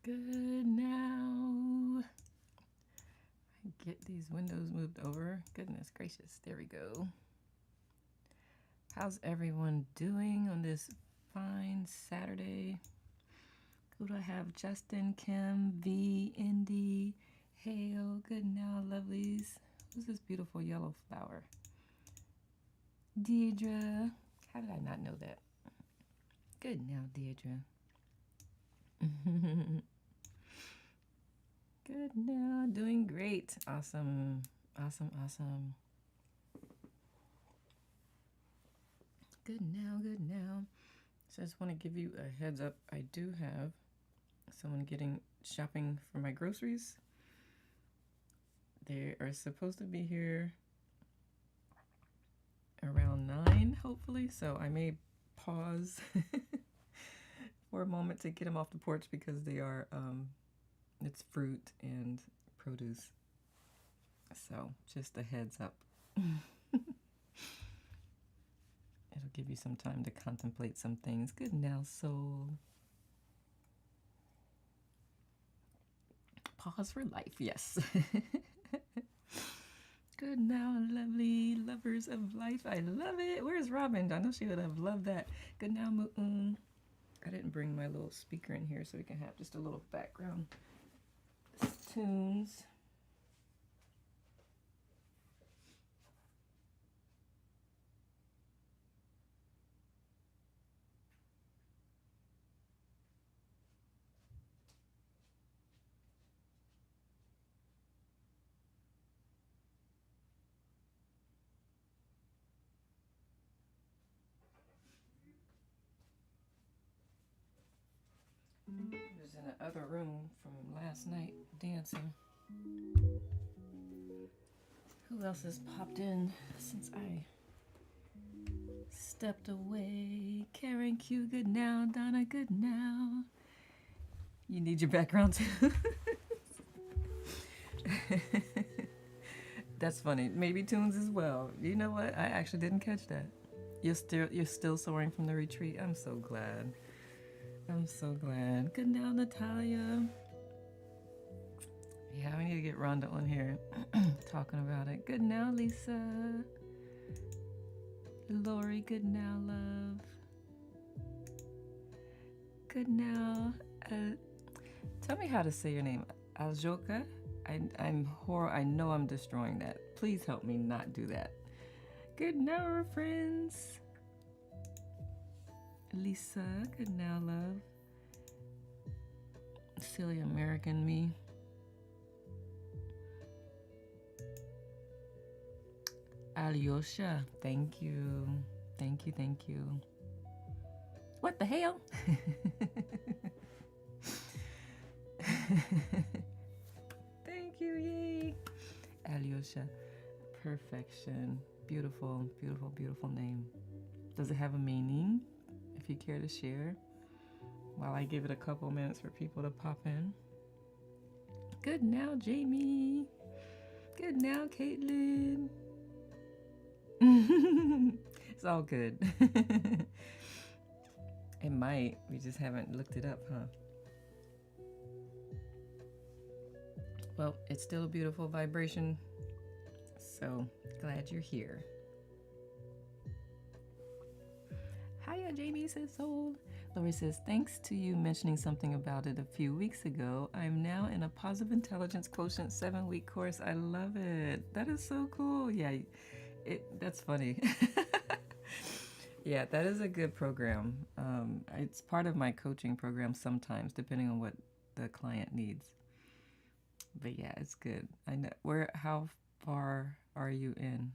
Good now. Get these windows moved over. Goodness gracious. There we go. How's everyone doing on this fine Saturday? Who do I have? Justin, Kim, V, Indy, Hale. Good now, lovelies. Who's this beautiful yellow flower? Deidre. How did I not know that? Good now, Deidre. Good now, doing great. Awesome, awesome, awesome. Good now, good now. So I just want to give you a heads up. I do have someone getting shopping for my groceries. They are supposed to be here around 9, hopefully. So I may pause for a moment to get them off the porch because they are, it's fruit and produce. So just a heads up. It'll give you some time to contemplate some things. Good now, soul. Pause for life, yes. Good now, lovely lovers of life. I love it. Where's Robin? I know she would have loved that. Good now, Moon. I didn't bring my little speaker in here so we can have just a little background tunes. I was in the other room from last night dancing. Who else has popped in since I stepped away? Karen Q, good now. Donna, good now. You need your background too. That's funny. Maybe tunes as well. You know what? I actually didn't catch that. You're still soaring from the retreat. I'm so glad. I'm so glad. Good now, Natalia. Yeah, we need to get Rhonda on here talking about it. Good now, Lisa. Lori, good now, love. Good now. Tell me how to say your name. Aljoka? I know I'm destroying that. Please help me not do that. Good now, friends. Lisa, good now, love. Silly American me. Alyosha, thank you. Thank you, thank you. What the hell? Thank you, yay. Alyosha, perfection. Beautiful, beautiful, beautiful name. Does it have a meaning? If you care to share, while I give it a couple minutes for people to pop in. Good now, Jamie. Good now, Caitlin. It's all good. It might. We just haven't looked it up, huh? Well, it's still a beautiful vibration. So glad you're here. Hiya, Jamie says soul. Lori says, thanks to you mentioning something about it a few weeks ago, I'm now in a positive intelligence quotient 7-week course. I love it. That is so cool. Yeah, that's funny. Yeah, that is a good program. It's part of my coaching program sometimes, depending on what the client needs. But yeah, it's good. I know. How far are you in?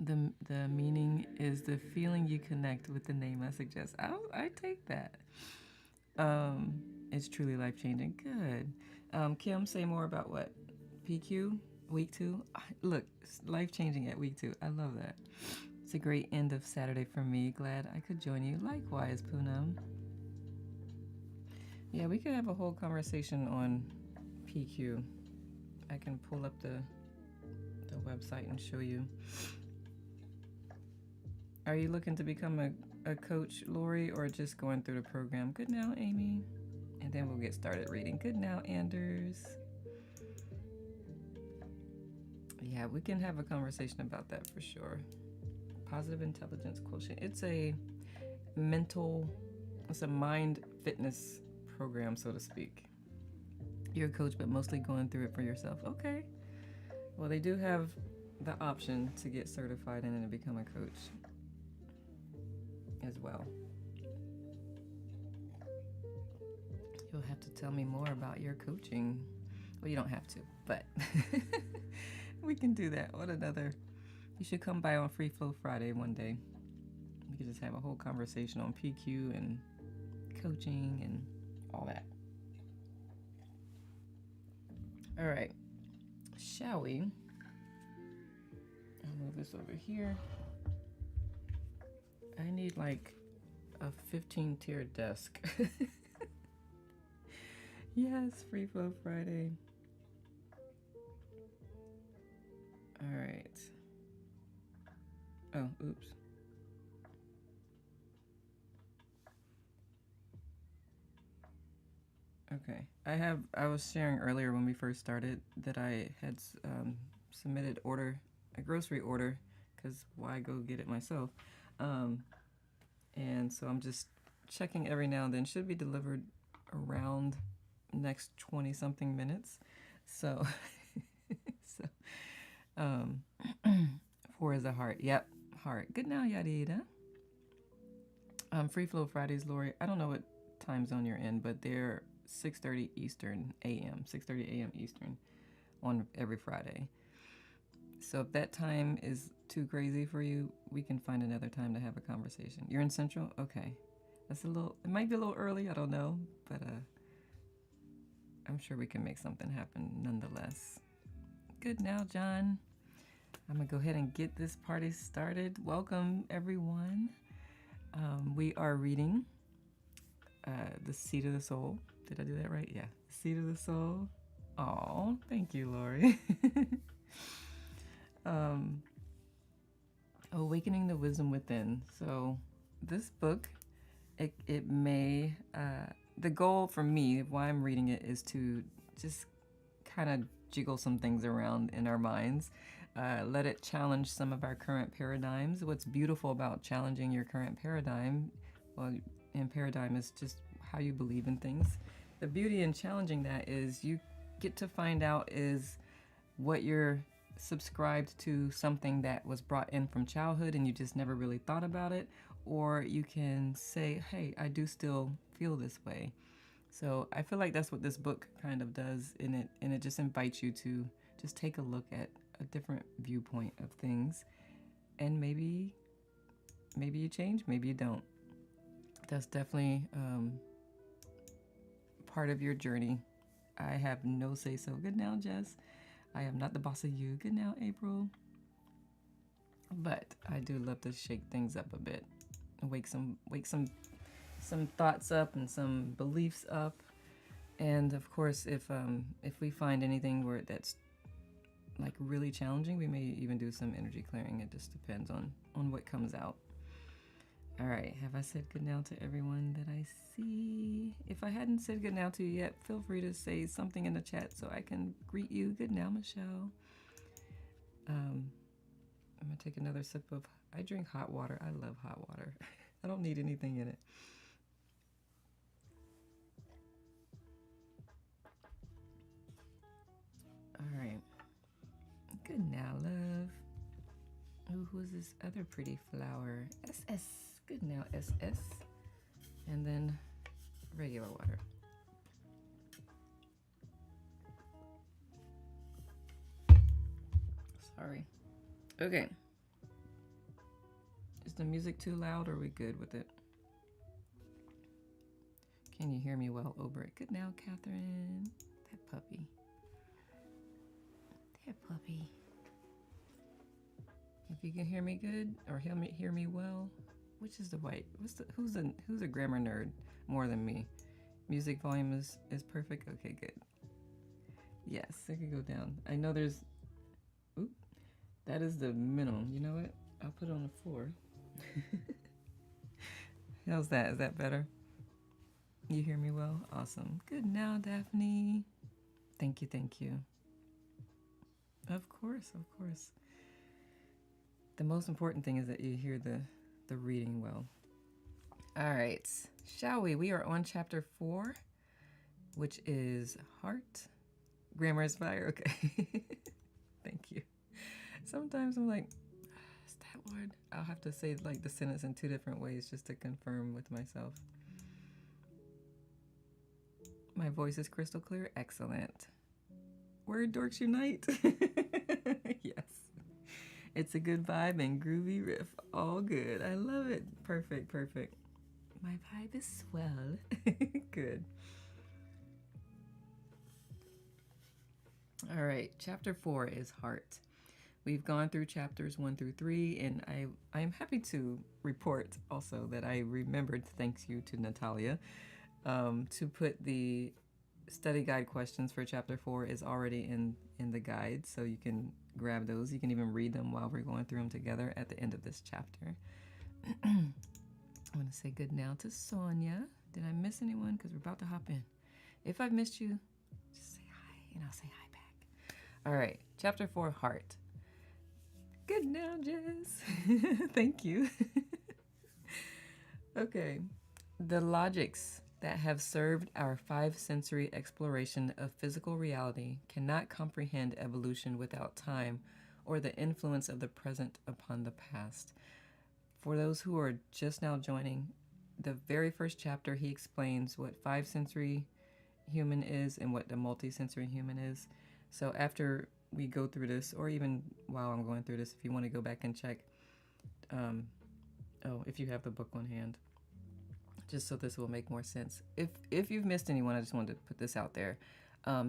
The meaning is the feeling you connect with the name I suggest. I take that. It's truly life-changing. Good. Kim, say more about what? PQ? Week 2? Look, it's life-changing at week 2. I love that. It's a great end of Saturday for me. Glad I could join you. Likewise, Poonam. Yeah, we could have a whole conversation on PQ. I can pull up the website and show you. Are you looking to become a coach, Lori, or just going through the program? Good now, Amy. And then we'll get started reading. Good now, Anders. Yeah, we can have a conversation about that for sure. Positive intelligence quotient. It's a mind fitness program, so to speak. You're a coach, but mostly going through it for yourself. Okay. Well, they do have the option to get certified and then become a coach as well. You'll have to tell me more about your coaching. Well, you don't have to, but we can do that. You should come by on Free Flow Friday one day. We could just have a whole conversation on PQ and coaching and all that. All right, shall we? I'll move this over here. I need like a 15-tier desk. Yes, Free Flow Friday. All right. Oh, oops. Okay. I was sharing earlier when we first started that I had submitted a grocery order, because why go get it myself? And so I'm just checking every now and then. Should be delivered around next 20 something minutes. So, 4 is a heart. Yep, heart. Good now, Yadida. Free Flow Fridays, Lori. I don't know what time zone you're in, but they're 6:30 Eastern AM, 6:30 a.m. Eastern on every Friday. So if that time is too crazy for you, we can find another time to have a conversation. You're in Central? Okay. It might be a little early, I don't know, but I'm sure we can make something happen nonetheless. Good now, John. I'm gonna go ahead and get this party started. Welcome, everyone. We are reading The Seed of the Soul. Did I do that right? Yeah. The Seed of the Soul. Oh, thank you, Lori. Awakening the Wisdom Within. So this book, it may, the goal for me, why I'm reading it, is to just kind of jiggle some things around in our minds. Let it challenge some of our current paradigms. What's beautiful about challenging your current paradigm, and paradigm is just how you believe in things. The beauty in challenging that is you get to find out is what you're subscribed to, something that was brought in from childhood and you just never really thought about it, or you can say, hey, I do still feel this way. So I feel like that's what this book kind of does in it, and it just invites you to just take a look at a different viewpoint of things, and maybe you change, maybe you don't. That's definitely part of your journey. I have no say so. Good now, Jess. I am not the boss of you. Good now, April. But I do love to shake things up a bit, wake some thoughts up and some beliefs up. And of course, if we find anything where that's like really challenging, we may even do some energy clearing. It just depends on what comes out. All right, have I said good now to everyone that I see? If I hadn't said good now to you yet, feel free to say something in the chat so I can greet you. Good now, Michelle. I'm gonna take another sip of, I drink hot water. I love hot water. I don't need anything in it. All right. Good now, love. Ooh, who's this other pretty flower? SS. Good now, SS. And then regular water. Sorry. Okay. Is the music too loud, or are we good with it? Can you hear me well over it? Good now, Catherine. That puppy. That puppy. If you can hear me good, or hear me well, which is the white? Who's a grammar nerd more than me? Music volume is perfect. Okay, good. Yes, it could go down. I know there's. Oop, that is the minimum. You know what? I'll put it on the floor. How's that? Is that better? You hear me well? Awesome. Good now, Daphne. Thank you, thank you. Of course, of course. The most important thing is that you hear the reading well. All right, shall we? We are on chapter 4, which is heart. Grammar is fire. Okay. Thank you. Sometimes I'm like, is that word? I'll have to say like the sentence in 2 different ways just to confirm with myself. My voice is crystal clear. Excellent. Word dorks unite. Yes. It's a good vibe and groovy riff. All good. I love it. Perfect, perfect. My vibe is swell. Good. All right. Chapter 4 is heart. We've gone through chapters 1 through 3, and I am happy to report also that I remembered, thanks you to Natalia, to put the study guide questions for chapter 4 is already in the guide, so you can grab those. You can even read them while we're going through them together at the end of this chapter. I'm going to say good now to Sonia. Did I miss anyone? Because we're about to hop in. If I've missed you, just say hi, and I'll say hi back. All right, chapter 4, heart. Good now, Jess. Thank you. Okay, the logics that have served our 5-sensory exploration of physical reality cannot comprehend evolution without time or the influence of the present upon the past. For those who are just now joining, the very first chapter, he explains what 5-sensory human is and what the multisensory human is. So after we go through this, or even while I'm going through this, if you want to go back and check, if you have the book on hand, just so this will make more sense. If you've missed anyone, I just wanted to put this out there.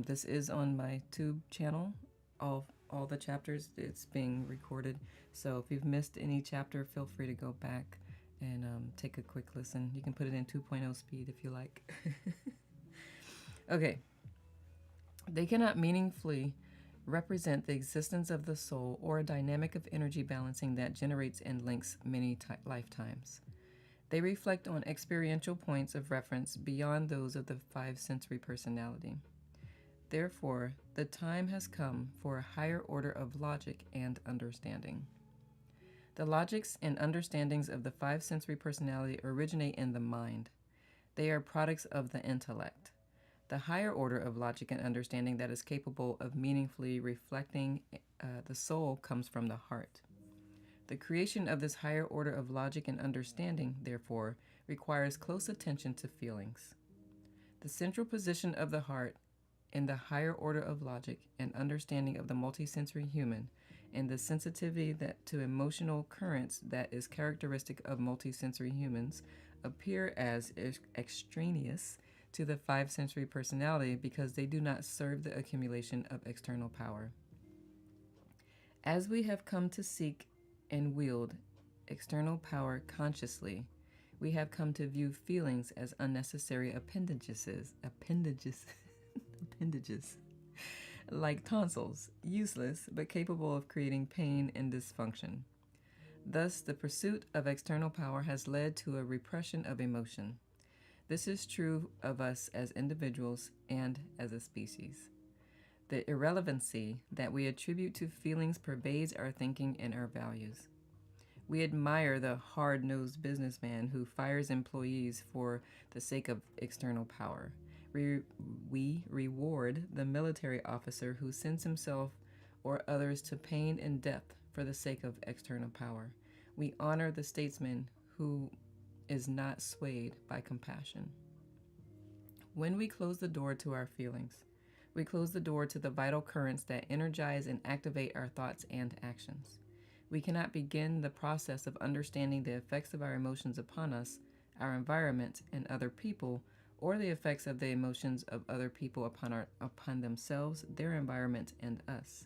This is on my Tube channel. All the chapters, it's being recorded. So if you've missed any chapter, feel free to go back and take a quick listen. You can put it in 2.0 speed if you like. Okay. They cannot meaningfully represent the existence of the soul or a dynamic of energy balancing that generates and links many lifetimes. They reflect on experiential points of reference beyond those of the 5-sensory personality. Therefore, the time has come for a higher order of logic and understanding. The logics and understandings of the 5-sensory personality originate in the mind. They are products of the intellect. The higher order of logic and understanding that is capable of meaningfully reflecting the soul comes from the heart. The creation of this higher order of logic and understanding, therefore, requires close attention to feelings. The central position of the heart in the higher order of logic and understanding of the multisensory human, and the sensitivity to emotional currents that is characteristic of multisensory humans, appear as extraneous to the 5-sensory personality because they do not serve the accumulation of external power. As we have come to seek and wield external power consciously, we have come to view feelings as unnecessary appendages, like tonsils, useless but capable of creating pain and dysfunction. Thus, the pursuit of external power has led to a repression of emotion. This is true of us as individuals and as a species. The irrelevancy that we attribute to feelings pervades our thinking and our values. We admire the hard-nosed businessman who fires employees for the sake of external power. We reward the military officer who sends himself or others to pain and death for the sake of external power. We honor the statesman who is not swayed by compassion. When we close the door to our feelings, we close the door to the vital currents that energize and activate our thoughts and actions. We cannot begin the process of understanding the effects of our emotions upon us, our environment, and other people, or the effects of the emotions of other people upon themselves, their environment, and us.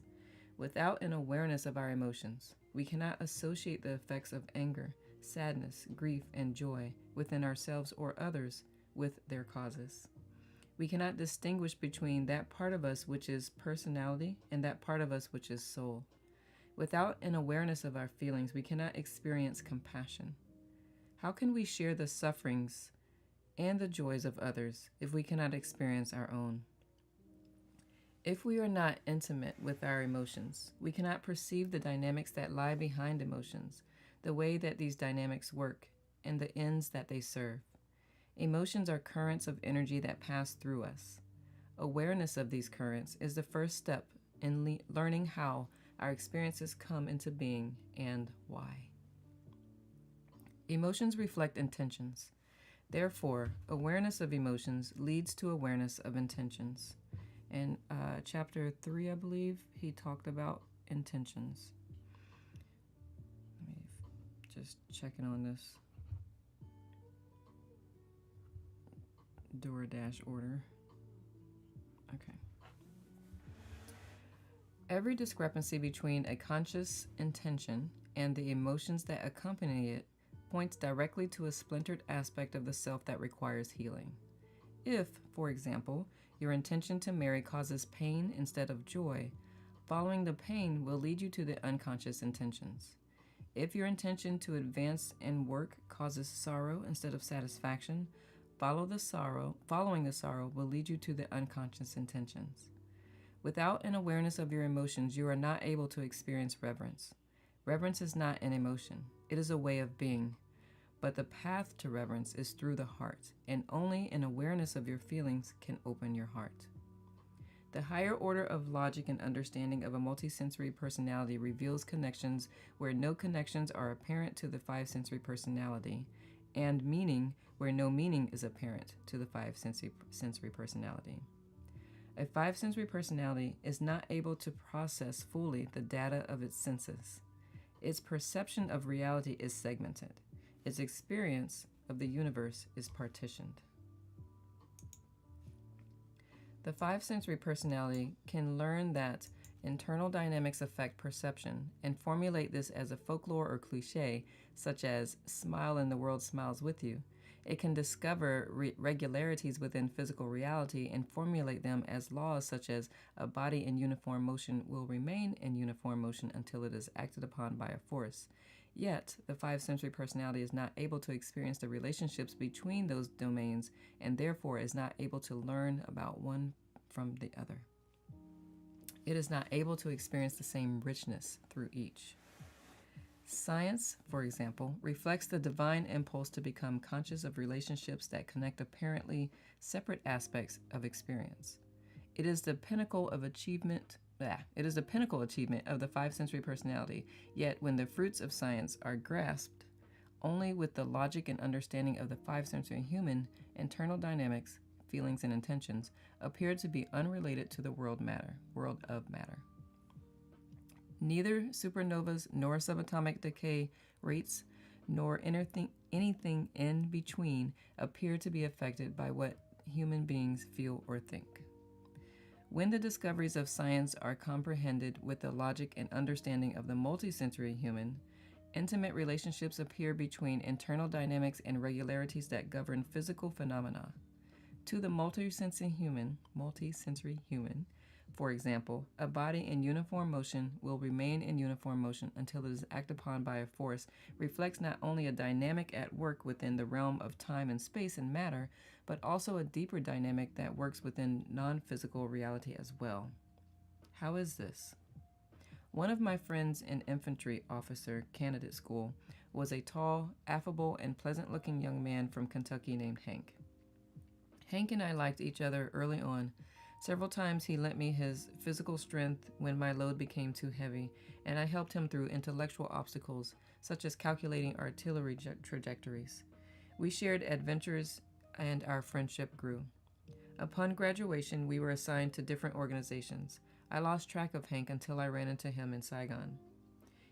Without an awareness of our emotions, we cannot associate the effects of anger, sadness, grief, and joy within ourselves or others with their causes. We cannot distinguish between that part of us which is personality and that part of us which is soul. Without an awareness of our feelings, we cannot experience compassion. How can we share the sufferings and the joys of others if we cannot experience our own. If we are not intimate with our emotions, we cannot perceive the dynamics that lie behind emotions, the way that these dynamics work, and the ends that they serve. Emotions are currents of energy that pass through us. Awareness of these currents is the first step in learning how our experiences come into being and why. Emotions reflect intentions. Therefore, awareness of emotions leads to awareness of intentions. In chapter 3, I believe, he talked about intentions. Let me just checking on this DoorDash order. Okay. Every discrepancy between a conscious intention and the emotions that accompany it points directly to a splintered aspect of the self that requires healing. If, for example, your intention to marry causes pain instead of joy, following the pain will lead you to the unconscious intentions. If your intention to advance in work causes sorrow instead of satisfaction, following the sorrow will lead you to the unconscious intentions. Without an awareness of your emotions, you are not able to experience reverence. Reverence is not an emotion, it is a way of being. But the path to reverence is through the heart, and only an awareness of your feelings can open your heart. The higher order of logic and understanding of a multisensory personality reveals connections where no connections are apparent to the five-sensory personality, and meaning where no meaning is apparent to the five-sensory personality. A five-sensory personality is not able to process fully the data of its senses. Its perception of reality is segmented. Its experience of the universe is partitioned. The five-sensory personality can learn that internal dynamics affect perception and formulate this as a folklore or cliche, such as smile and the world smiles with you. It can discover regularities within physical reality and formulate them as laws such as a body in uniform motion will remain in uniform motion until it is acted upon by a force. Yet, the five-sensory personality is not able to experience the relationships between those domains and therefore is not able to learn about one from the other. It is not able to experience the same richness through each. Science, for example, reflects the divine impulse to become conscious of relationships that connect apparently separate aspects of experience. It is the pinnacle achievement of the five-sensory personality, yet when the fruits of science are grasped only with the logic and understanding of the five-sensory human, internal dynamics, feelings, and intentions appear to be unrelated to the world of matter. Neither supernovas nor subatomic decay rates nor anything in between appear to be affected by what human beings feel or think. When the discoveries of science are comprehended with the logic and understanding of the multisensory human, intimate relationships appear between internal dynamics and regularities that govern physical phenomena. To the multisensory human, for example, a body in uniform motion will remain in uniform motion until it is acted upon by a force reflects not only a dynamic at work within the realm of time and space and matter, but also a deeper dynamic that works within non-physical reality as well. How is this? One of my friends in infantry officer candidate school was a tall, affable, and pleasant-looking young man from Kentucky named Hank. Hank and I liked each other early on. Several times he lent me his physical strength when my load became too heavy, and I helped him through intellectual obstacles, such as calculating artillery trajectories. We shared adventures, and our friendship grew. Upon graduation, we were assigned to different organizations. I lost track of Hank until I ran into him in Saigon.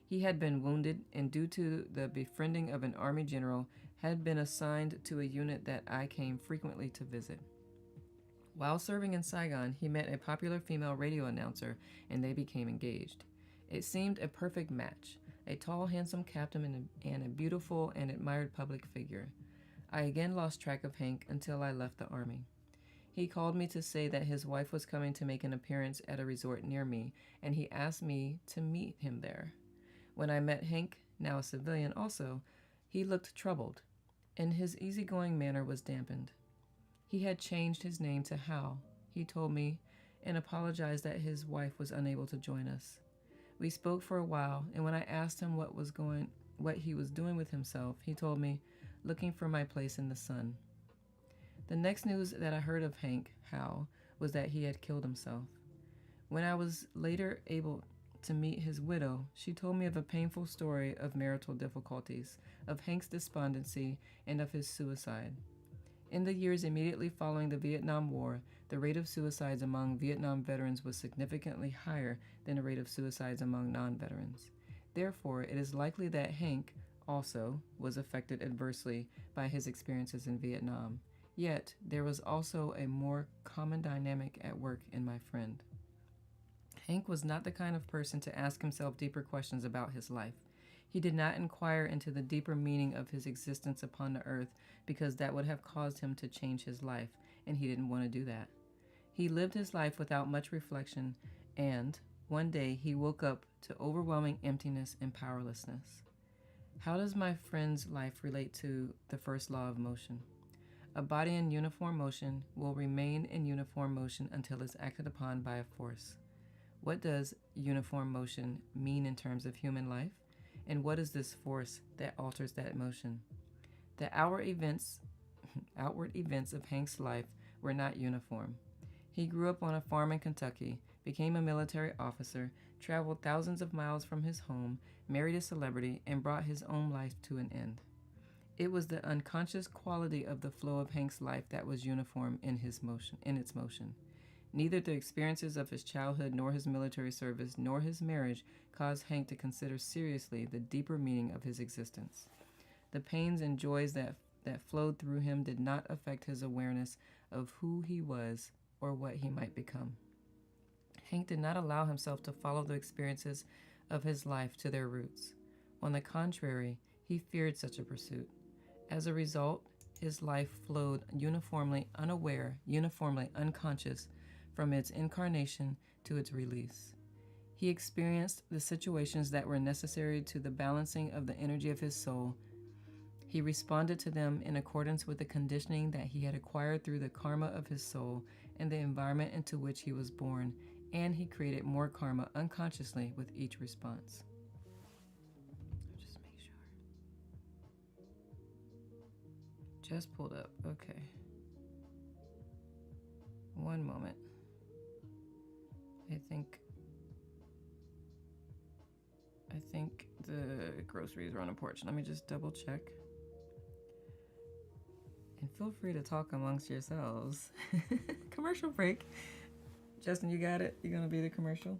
He had been wounded, and due to the befriending of an army general, had been assigned to a unit that I came frequently to visit. While serving in Saigon, he met a popular female radio announcer, and they became engaged. It seemed a perfect match, a tall, handsome captain and a beautiful and admired public figure. I again lost track of Hank until I left the army. He called me to say that his wife was coming to make an appearance at a resort near me, and he asked me to meet him there. When I met Hank, now a civilian also, he looked troubled. and his easygoing manner was dampened. He had changed his name to Hal, he told me, and apologized that his wife was unable to join us. We spoke for a while, and when I asked him what he was doing with himself, he told me, looking for my place in the sun. The next news that I heard of Hank, Hal, was that he had killed himself. When I was later able to meet his widow, she told me of a painful story of marital difficulties, of Hank's despondency, and of his suicide. In the years immediately following the Vietnam War, the rate of suicides among Vietnam veterans was significantly higher than the rate of suicides among non-veterans. Therefore, it is likely that Hank also was affected adversely by his experiences in Vietnam. Yet, there was also a more common dynamic at work in my friend. Hank was not the kind of person to ask himself deeper questions about his life. He did not inquire into the deeper meaning of his existence upon the earth because that would have caused him to change his life, and he didn't want to do that. He lived his life without much reflection, and one day he woke up to overwhelming emptiness and powerlessness. How does my friend's life relate to the first law of motion? A body in uniform motion will remain in uniform motion until it's acted upon by a force. What does uniform motion mean in terms of human life? And what is this force that alters that motion? The outward events of Hank's life were not uniform. He grew up on a farm in Kentucky, became a military officer, traveled thousands of miles from his home, married a celebrity, and brought his own life to an end. It was the unconscious quality of the flow of Hank's life that was uniform in its motion. Neither the experiences of his childhood nor his military service nor his marriage caused Hank to consider seriously the deeper meaning of his existence. The pains and joys that flowed through him did not affect his awareness of who he was or what he might become. Hank did not allow himself to follow the experiences of his life to their roots. On the contrary, he feared such a pursuit. As a result, his life flowed uniformly unaware, uniformly unconscious, from its incarnation to its release. He experienced the situations that were necessary to the balancing of the energy of his soul. He responded to them in accordance with the conditioning that he had acquired through the karma of his soul and the environment into which he was born, and he created more karma unconsciously with each response. Just make sure. Just pulled up. Okay. One moment. I think the groceries are on the porch. Let me just double check. And feel free to talk amongst yourselves. Commercial break. Justin, you got it? You gonna be the commercial?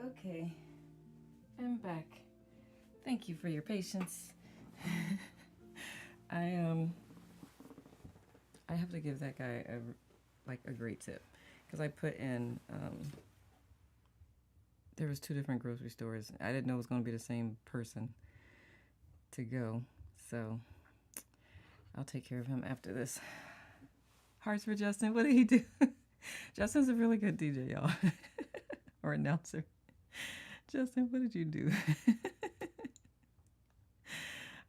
Okay, I'm back. Thank you for your patience. I have to give that guy a great tip, because I put in there was 2 different grocery stores. I didn't know it was going to be the same person to go, so I'll take care of him after this. Hearts for Justin. What did he do? Justin's a really good DJ, y'all, or announcer. Justin, what did you do?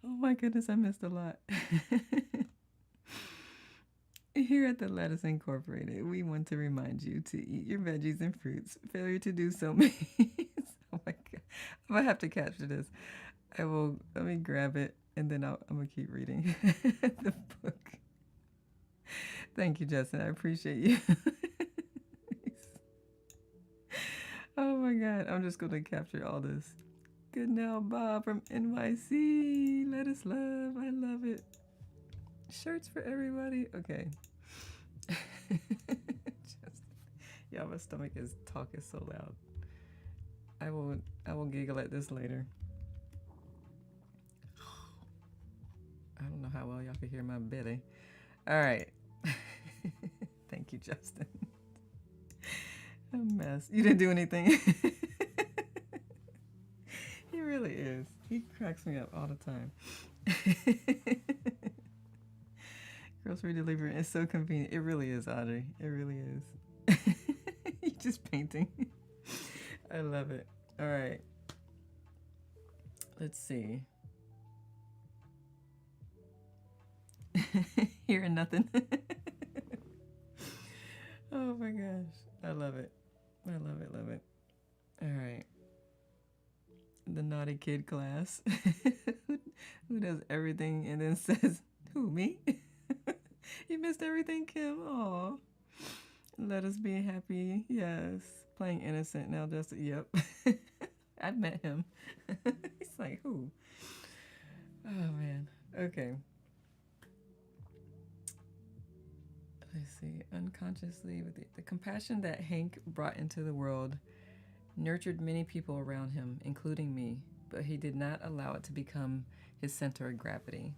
Oh my goodness, I missed a lot. Here at the Lettuce Incorporated, we want to remind you to eat your veggies and fruits. Failure to do so means... Oh my God. I'm going to have to capture this. Let me grab it, and then I'm going to keep reading the book. Thank you, Justin. I appreciate you. Oh my God. I'm just going to capture all this. Good now, Bob from NYC. Let us love. I love it. Shirts for everybody. Okay. Yeah, my stomach is talking so loud. I will giggle at this later. I don't know how well y'all can hear my belly. All right. Thank you, Justin. A mess. You didn't do anything. He really is. He cracks me up all the time. Grocery delivery is so convenient. It really is, Audrey. It really is. You're just painting. I love it. All right. Let's see. Hearing nothing. Oh my gosh. I love it. I love it, love it. All right. The naughty kid class. Who does everything and then says, who, me? You missed everything, Kim. Aw. Let us be happy. Yes. Playing innocent now, just, yep. I've met him. He's like, who? Oh, man. Okay. Let's see. Unconsciously, with the compassion that Hank brought into the world nurtured many people around him, including me, but he did not allow it to become his center of gravity.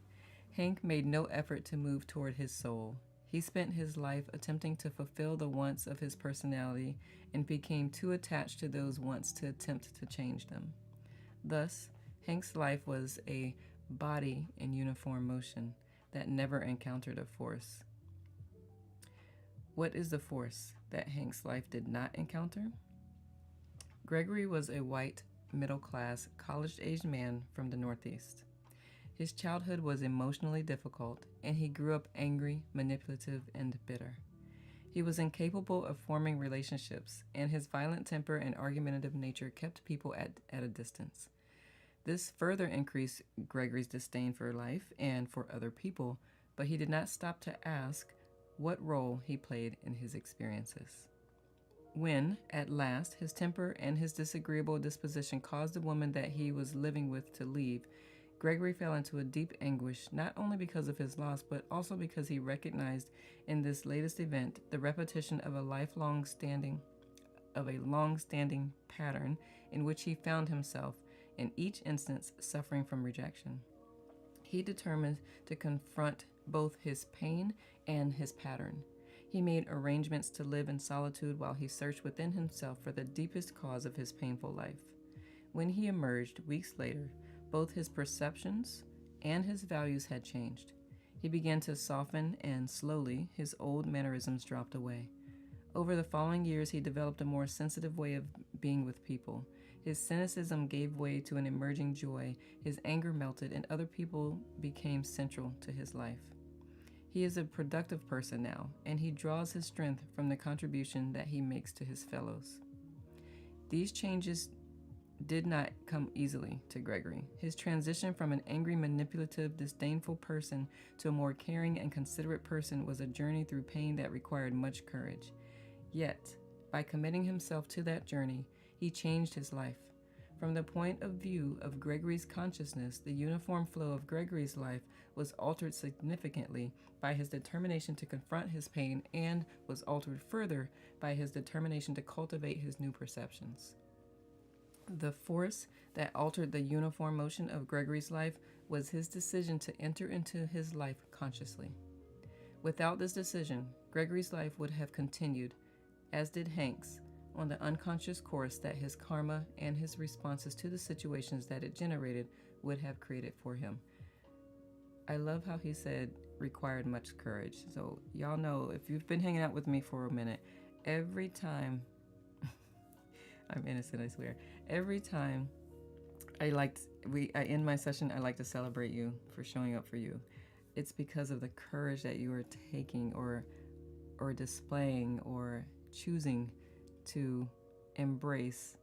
Hank made no effort to move toward his soul. He spent his life attempting to fulfill the wants of his personality and became too attached to those wants to attempt to change them. Thus, Hank's life was a body in uniform motion that never encountered a force. What is the force that Hank's life did not encounter? Gregory was a white, middle-class, college-aged man from the Northeast. His childhood was emotionally difficult, and he grew up angry, manipulative, and bitter. He was incapable of forming relationships, and his violent temper and argumentative nature kept people at a distance. This further increased Gregory's disdain for life and for other people, but he did not stop to ask what role he played in his experiences. When, at last, his temper and his disagreeable disposition caused the woman that he was living with to leave, Gregory fell into a deep anguish, not only because of his loss, but also because he recognized in this latest event the repetition of a long-standing pattern in which he found himself, in each instance, suffering from rejection. He determined to confront both his pain and his pattern. He made arrangements to live in solitude while he searched within himself for the deepest cause of his painful life. When he emerged, weeks later, both his perceptions and his values had changed. He began to soften, and slowly his old mannerisms dropped away. Over the following years, he developed a more sensitive way of being with people. His cynicism gave way to an emerging joy, his anger melted, and other people became central to his life. He is a productive person now, and he draws his strength from the contribution that he makes to his fellows. These changes did not come easily to Gregory. His transition from an angry, manipulative, disdainful person to a more caring and considerate person was a journey through pain that required much courage. Yet, by committing himself to that journey, he changed his life. From the point of view of Gregory's consciousness, the uniform flow of Gregory's life was altered significantly by his determination to confront his pain, and was altered further by his determination to cultivate his new perceptions. The force that altered the uniform motion of Gregory's life was his decision to enter into his life consciously. Without this decision, Gregory's life would have continued, as did Hank's, on the unconscious course that his karma and his responses to the situations that it generated would have created for him. I love how he said required much courage. So y'all know, if you've been hanging out with me for a minute, every time I'm innocent, I swear. Every time I end my session, I like to celebrate you for showing up for you. It's because of the courage that you are taking or displaying or choosing to embrace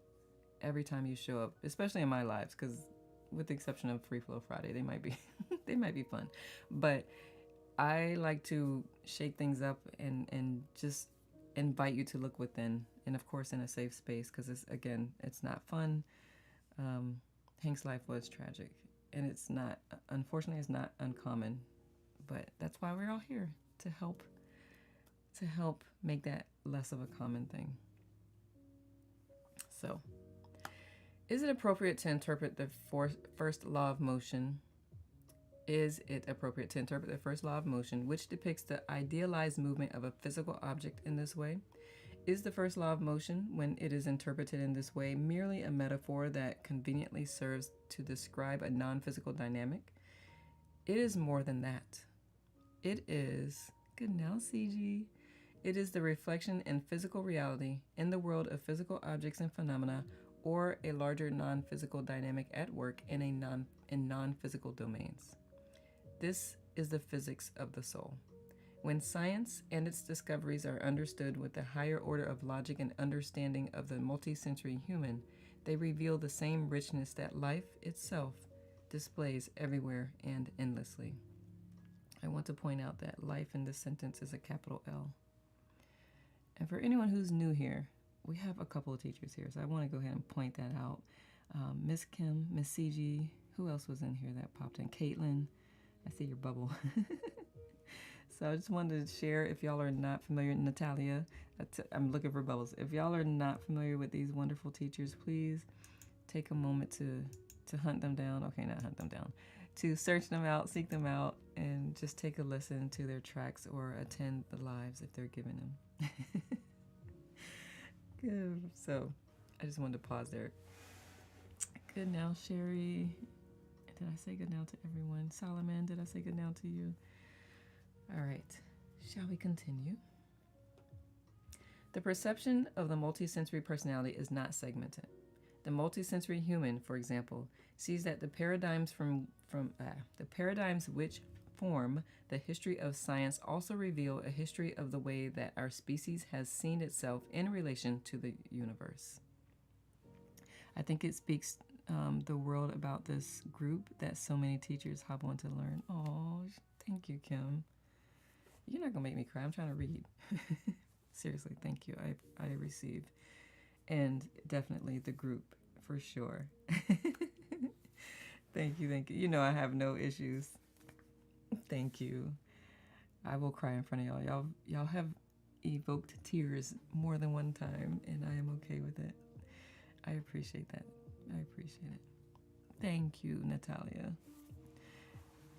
every time you show up, especially in my lives, because with the exception of Free Flow Friday, they might be fun. But I like to shake things up and just invite you to look within, and of course in a safe space, because it's not fun. Hank's life was tragic, and unfortunately it's not uncommon, but that's why we're all here, to help make that less of a common thing. So, is it appropriate to interpret the first law of motion? Is it appropriate to interpret the first law of motion, which depicts the idealized movement of a physical object, in this way? Is the first law of motion, when it is interpreted in this way, merely a metaphor that conveniently serves to describe a non-physical dynamic? It is more than that. It is, good now, CG. It is the reflection in physical reality, in the world of physical objects and phenomena, or a larger non-physical dynamic at work in non-physical domains. This is the physics of the soul. When science and its discoveries are understood with the higher order of logic and understanding of the multisensory human, they reveal the same richness that life itself displays everywhere and endlessly. I want to point out that life in this sentence is a capital L. And for anyone who's new here, we have a couple of teachers here, so I want to go ahead and point that out. Miss Kim, Miss CG, who else was in here that popped in? Caitlin, I see your bubble. So I just wanted to share, if y'all are not familiar, Natalia, I'm looking for bubbles. If y'all are not familiar with these wonderful teachers, please take a moment to hunt them down. Okay, not hunt them down. To search them out, seek them out, and just take a listen to their tracks or attend the lives if they're given them. Good. So I just wanted to pause there. Good now, Sherry. Did I say good now to everyone? Solomon, did I say good now to you? All right, shall we continue? The perception of the multisensory personality is not segmented. The multisensory human, for example, sees that the paradigms the paradigms which form the history of science also reveal a history of the way that our species has seen itself in relation to the universe. I think it speaks the world about this group that so many teachers hop on to learn. Oh, thank you, Kim. You're not gonna make me cry. I'm trying to read. Seriously, thank you. I receive. And definitely the group, for sure. Thank you. You know I have no issues. Thank you. I will cry in front of y'all. Y'all have evoked tears more than one time, and I am okay with it. I appreciate that. I appreciate it. Thank you, Natalia.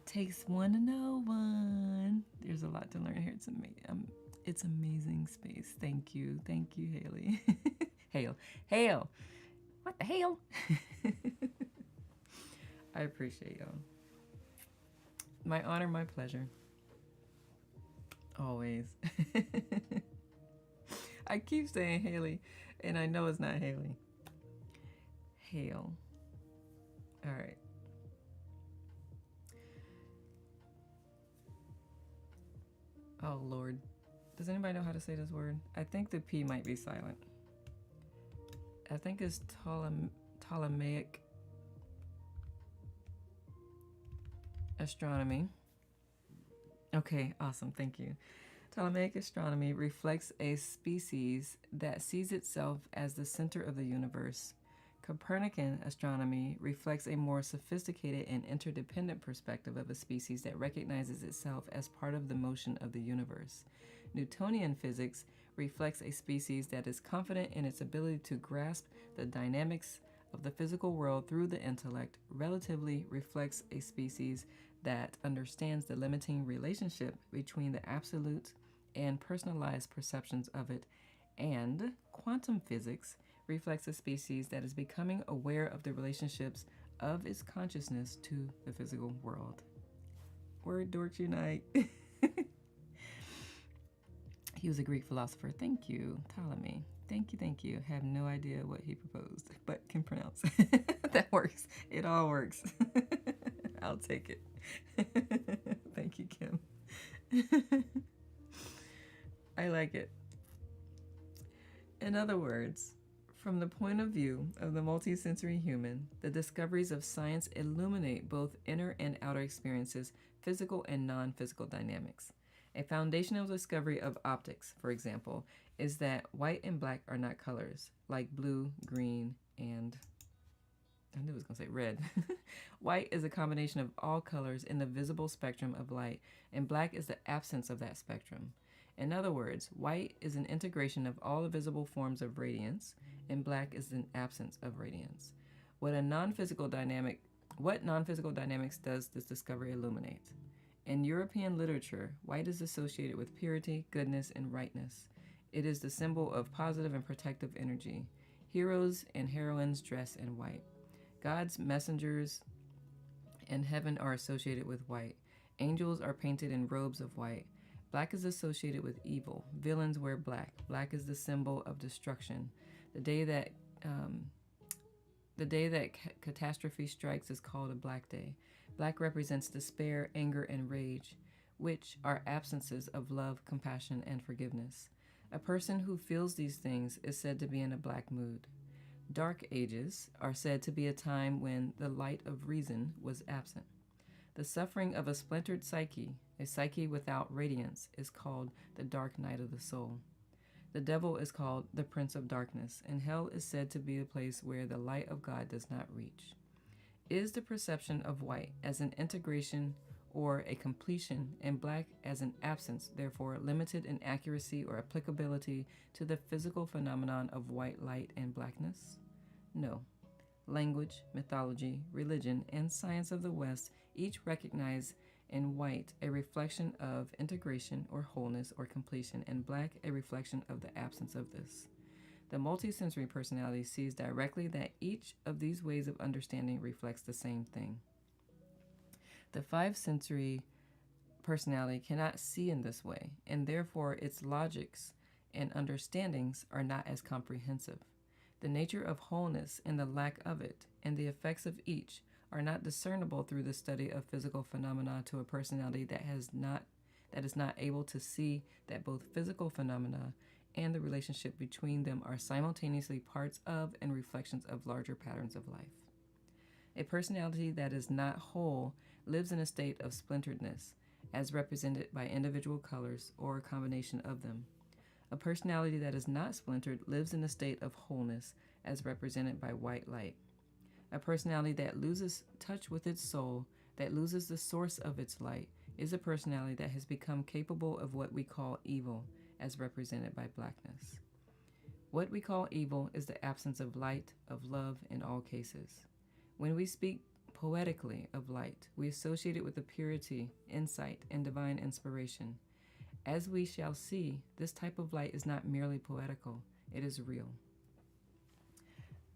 Takes one to know one. There's a lot to learn here. It's amazing space. Thank you, Haley. Hail. What the hell? I appreciate y'all. My honor, my pleasure. Always. I keep saying Haley, and I know it's not Haley. Hail. All right. Oh, Lord. Does anybody know how to say this word? I think the P might be silent. I think it's Ptolemaic astronomy. Okay, awesome. Thank you. Ptolemaic astronomy reflects a species that sees itself as the center of the universe. Copernican astronomy reflects a more sophisticated and interdependent perspective of a species that recognizes itself as part of the motion of the universe. Newtonian physics reflects a species that is confident in its ability to grasp the dynamics of the physical world through the intellect relatively reflects a species that understands the limiting relationship between the absolute and personalized perceptions of it, and quantum physics reflects a species that is becoming aware of the relationships of its consciousness to the physical world. Word dorks unite. He was a Greek philosopher. Thank you, Ptolemy. Thank you, thank you. Have no idea what he proposed, but can pronounce. That works. It all works. I'll take it. Thank you, Kim. I like it. In other words, from the point of view of the multisensory human, the discoveries of science illuminate both inner and outer experiences, physical and non-physical dynamics. A foundational discovery of optics, for example, is that white and black are not colors, like blue, green, and I knew I was going to say red. White is a combination of all colors in the visible spectrum of light, and black is the absence of that spectrum. In other words, white is an integration of all the visible forms of radiance, and black is an absence of radiance. What non-physical dynamics does this discovery illuminate? In European literature, white is associated with purity, goodness, and rightness. It is the symbol of positive and protective energy. Heroes and heroines dress in white. God's messengers in heaven are associated with white. Angels are painted in robes of white. Black is associated with evil. Villains wear black. Black is the symbol of destruction. The day that catastrophe strikes is called a black day. Black represents despair, anger, and rage, which are absences of love, compassion, and forgiveness. A person who feels these things is said to be in a black mood. Dark ages are said to be a time when the light of reason was absent. The suffering of a splintered psyche, a psyche without radiance, is called the dark night of the soul. The devil is called the prince of darkness, and hell is said to be a place where the light of God does not reach. Is the perception of white as an integration or a completion and black as an absence, therefore limited in accuracy or applicability to the physical phenomenon of white light and blackness? No. Language, mythology, religion, and science of the West each recognize in white a reflection of integration or wholeness or completion, and black a reflection of the absence of this. The multisensory personality sees directly that each of these ways of understanding reflects the same thing. The five-sensory personality cannot see in this way, and therefore its logics and understandings are not as comprehensive. The nature of wholeness and the lack of it, and the effects of each, are not discernible through the study of physical phenomena to a personality that is not able to see that both physical phenomena and the relationship between them are simultaneously parts of and reflections of larger patterns of life. A personality that is not whole lives in a state of splinteredness, as represented by individual colors or a combination of them. A personality that is not splintered lives in a state of wholeness, as represented by white light. A personality that loses touch with its soul, that loses the source of its light, is a personality that has become capable of what we call evil, as represented by blackness. What we call evil is the absence of light, of love in all cases. When we speak poetically of light, we associate it with the purity, insight, and divine inspiration. As we shall see, this type of light is not merely poetical, it is real.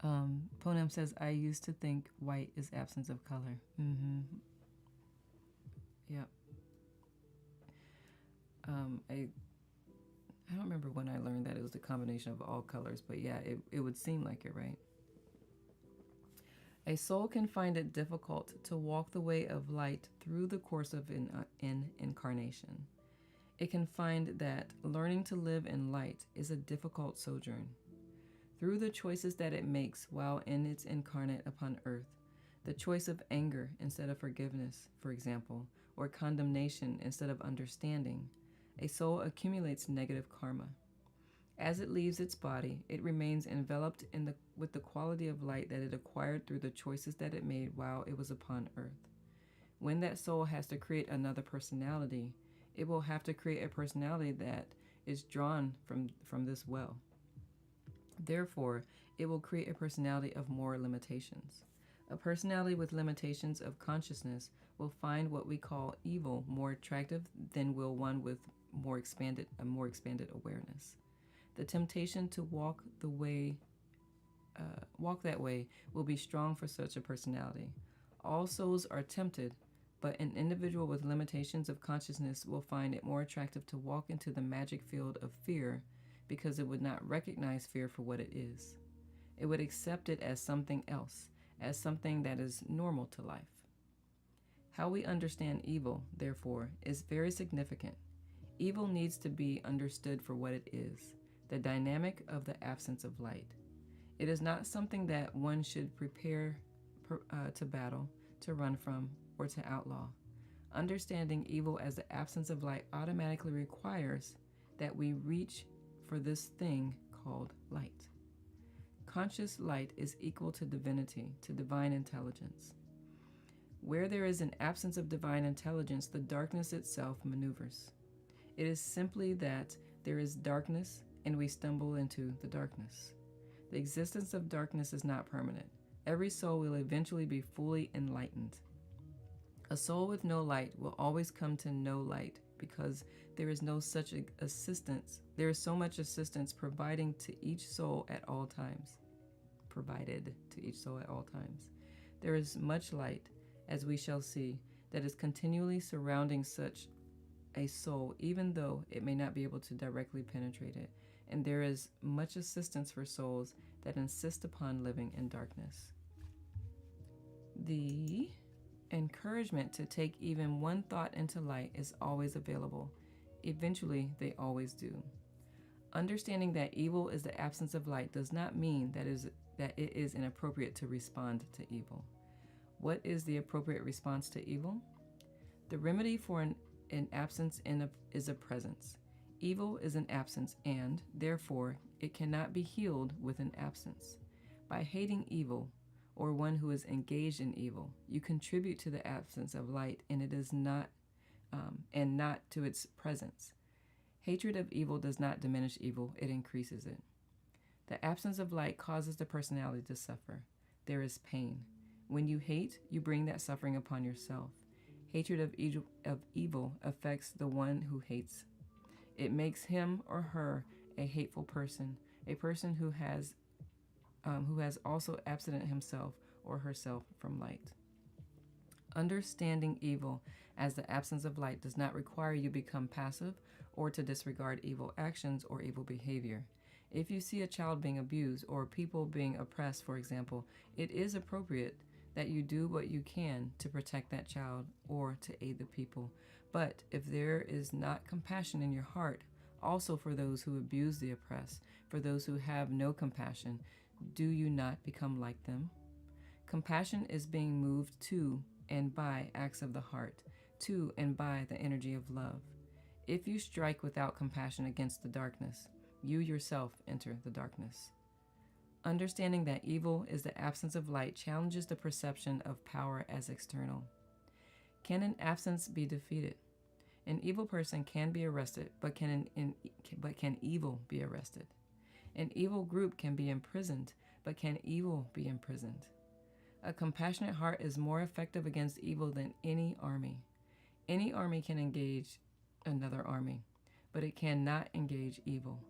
Ponem says, I used to think white is absence of color. Yep. I don't remember when I learned that it was the combination of all colors, but yeah, it would seem like it, right? A soul can find it difficult to walk the way of light through the course of an incarnation. It can find that learning to live in light is a difficult sojourn. Through the choices that it makes while in its incarnate upon earth, the choice of anger instead of forgiveness, for example, or condemnation instead of understanding, a soul accumulates negative karma. As it leaves its body, it remains enveloped with the quality of light that it acquired through the choices that it made while it was upon earth. When that soul has to create another personality, it will have to create a personality that is drawn from this well. Therefore, it will create a personality of more limitations. A personality with limitations of consciousness will find what we call evil more attractive than will one with a more expanded awareness. The temptation to walk that way will be strong for such a personality. All souls are tempted, but an individual with limitations of consciousness will find it more attractive to walk into the magic field of fear because it would not recognize fear for what it is. It would accept it as something else, as something that is normal to life. How we understand evil, therefore, is very significant. Evil needs to be understood for what it is, the dynamic of the absence of light. It is not something that one should prepare to battle, to run from, or to outlaw. Understanding evil as the absence of light automatically requires that we reach for this thing called light. Conscious light is equal to divinity, to divine intelligence. Where there is an absence of divine intelligence, the darkness itself maneuvers. It is simply that there is darkness and we stumble into the darkness. The existence of darkness is not permanent. Every soul will eventually be fully enlightened. A soul with no light will always come to no light because there is no such assistance. There is so much assistance provided to each soul at all times. There is much light, as we shall see, that is continually surrounding such a soul, even though it may not be able to directly penetrate it. And there is much assistance for souls that insist upon living in darkness. The encouragement to take even one thought into light is always available. Eventually, they always do. Understanding that evil is the absence of light does not mean that it is inappropriate to respond to evil. What is the appropriate response to evil? The remedy for an absence is a presence. Evil is an absence, and, therefore, it cannot be healed with an absence. By hating evil, or one who is engaged in evil, you contribute to the absence of light, and it is not to its presence. Hatred of evil does not diminish evil, it increases it. The absence of light causes the personality to suffer. There is pain. When you hate, you bring that suffering upon yourself. Hatred of evil affects the one who hates. It makes him or her a hateful person, a person who has also absented himself or herself from light. Understanding evil as the absence of light does not require you become passive or to disregard evil actions or evil behavior. If you see a child being abused or people being oppressed, for example, it is appropriate that you do what you can to protect that child or to aid the people. But if there is not compassion in your heart, also for those who abuse the oppressed, for those who have no compassion, do you not become like them? Compassion is being moved to and by acts of the heart, to and by the energy of love. If you strike without compassion against the darkness, you yourself enter the darkness. Understanding that evil is the absence of light challenges the perception of power as external. Can an absence be defeated? An evil person can be arrested, but can evil be arrested? An evil group can be imprisoned, but can evil be imprisoned? A compassionate heart is more effective against evil than any army. Any army can engage another army, but it cannot engage evil.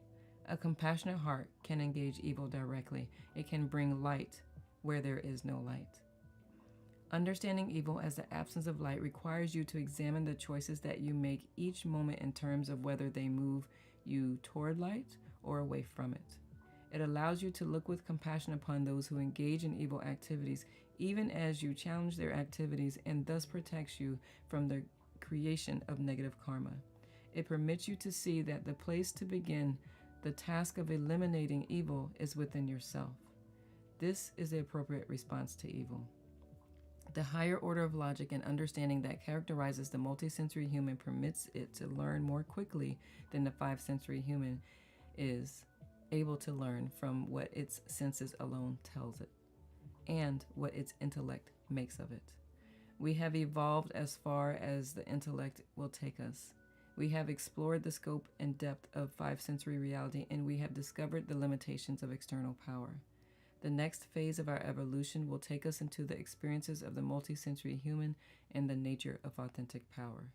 A compassionate heart can engage evil directly. It can bring light where there is no light. Understanding evil as the absence of light requires you to examine the choices that you make each moment in terms of whether they move you toward light or away from it. It allows you to look with compassion upon those who engage in evil activities, even as you challenge their activities, and thus protects you from the creation of negative karma. It permits you to see that the place to begin the task of eliminating evil is within yourself. This is the appropriate response to evil. The higher order of logic and understanding that characterizes the multisensory human permits it to learn more quickly than the five-sensory human is able to learn from what its senses alone tells it, and what its intellect makes of it. We have evolved as far as the intellect will take us. We have explored the scope and depth of five-sensory reality, and we have discovered the limitations of external power. The next phase of our evolution will take us into the experiences of the multisensory human and the nature of authentic power.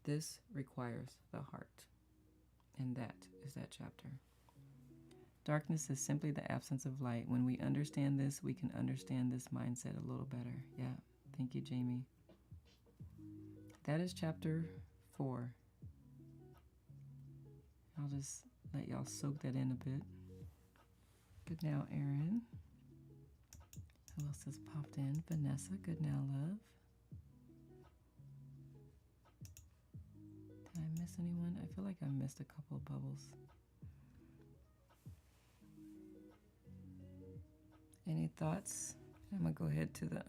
This requires the heart. And that is that chapter. Darkness is simply the absence of light. When we understand this, we can understand this mindset a little better. Yeah. Thank you, Jamie. That is chapter 4. I'll just let y'all soak that in a bit. Good now, Erin. Who else has popped in? Vanessa, good now, love. Did I miss anyone? I feel like I missed a couple of bubbles. Any thoughts? I'm going to go ahead to the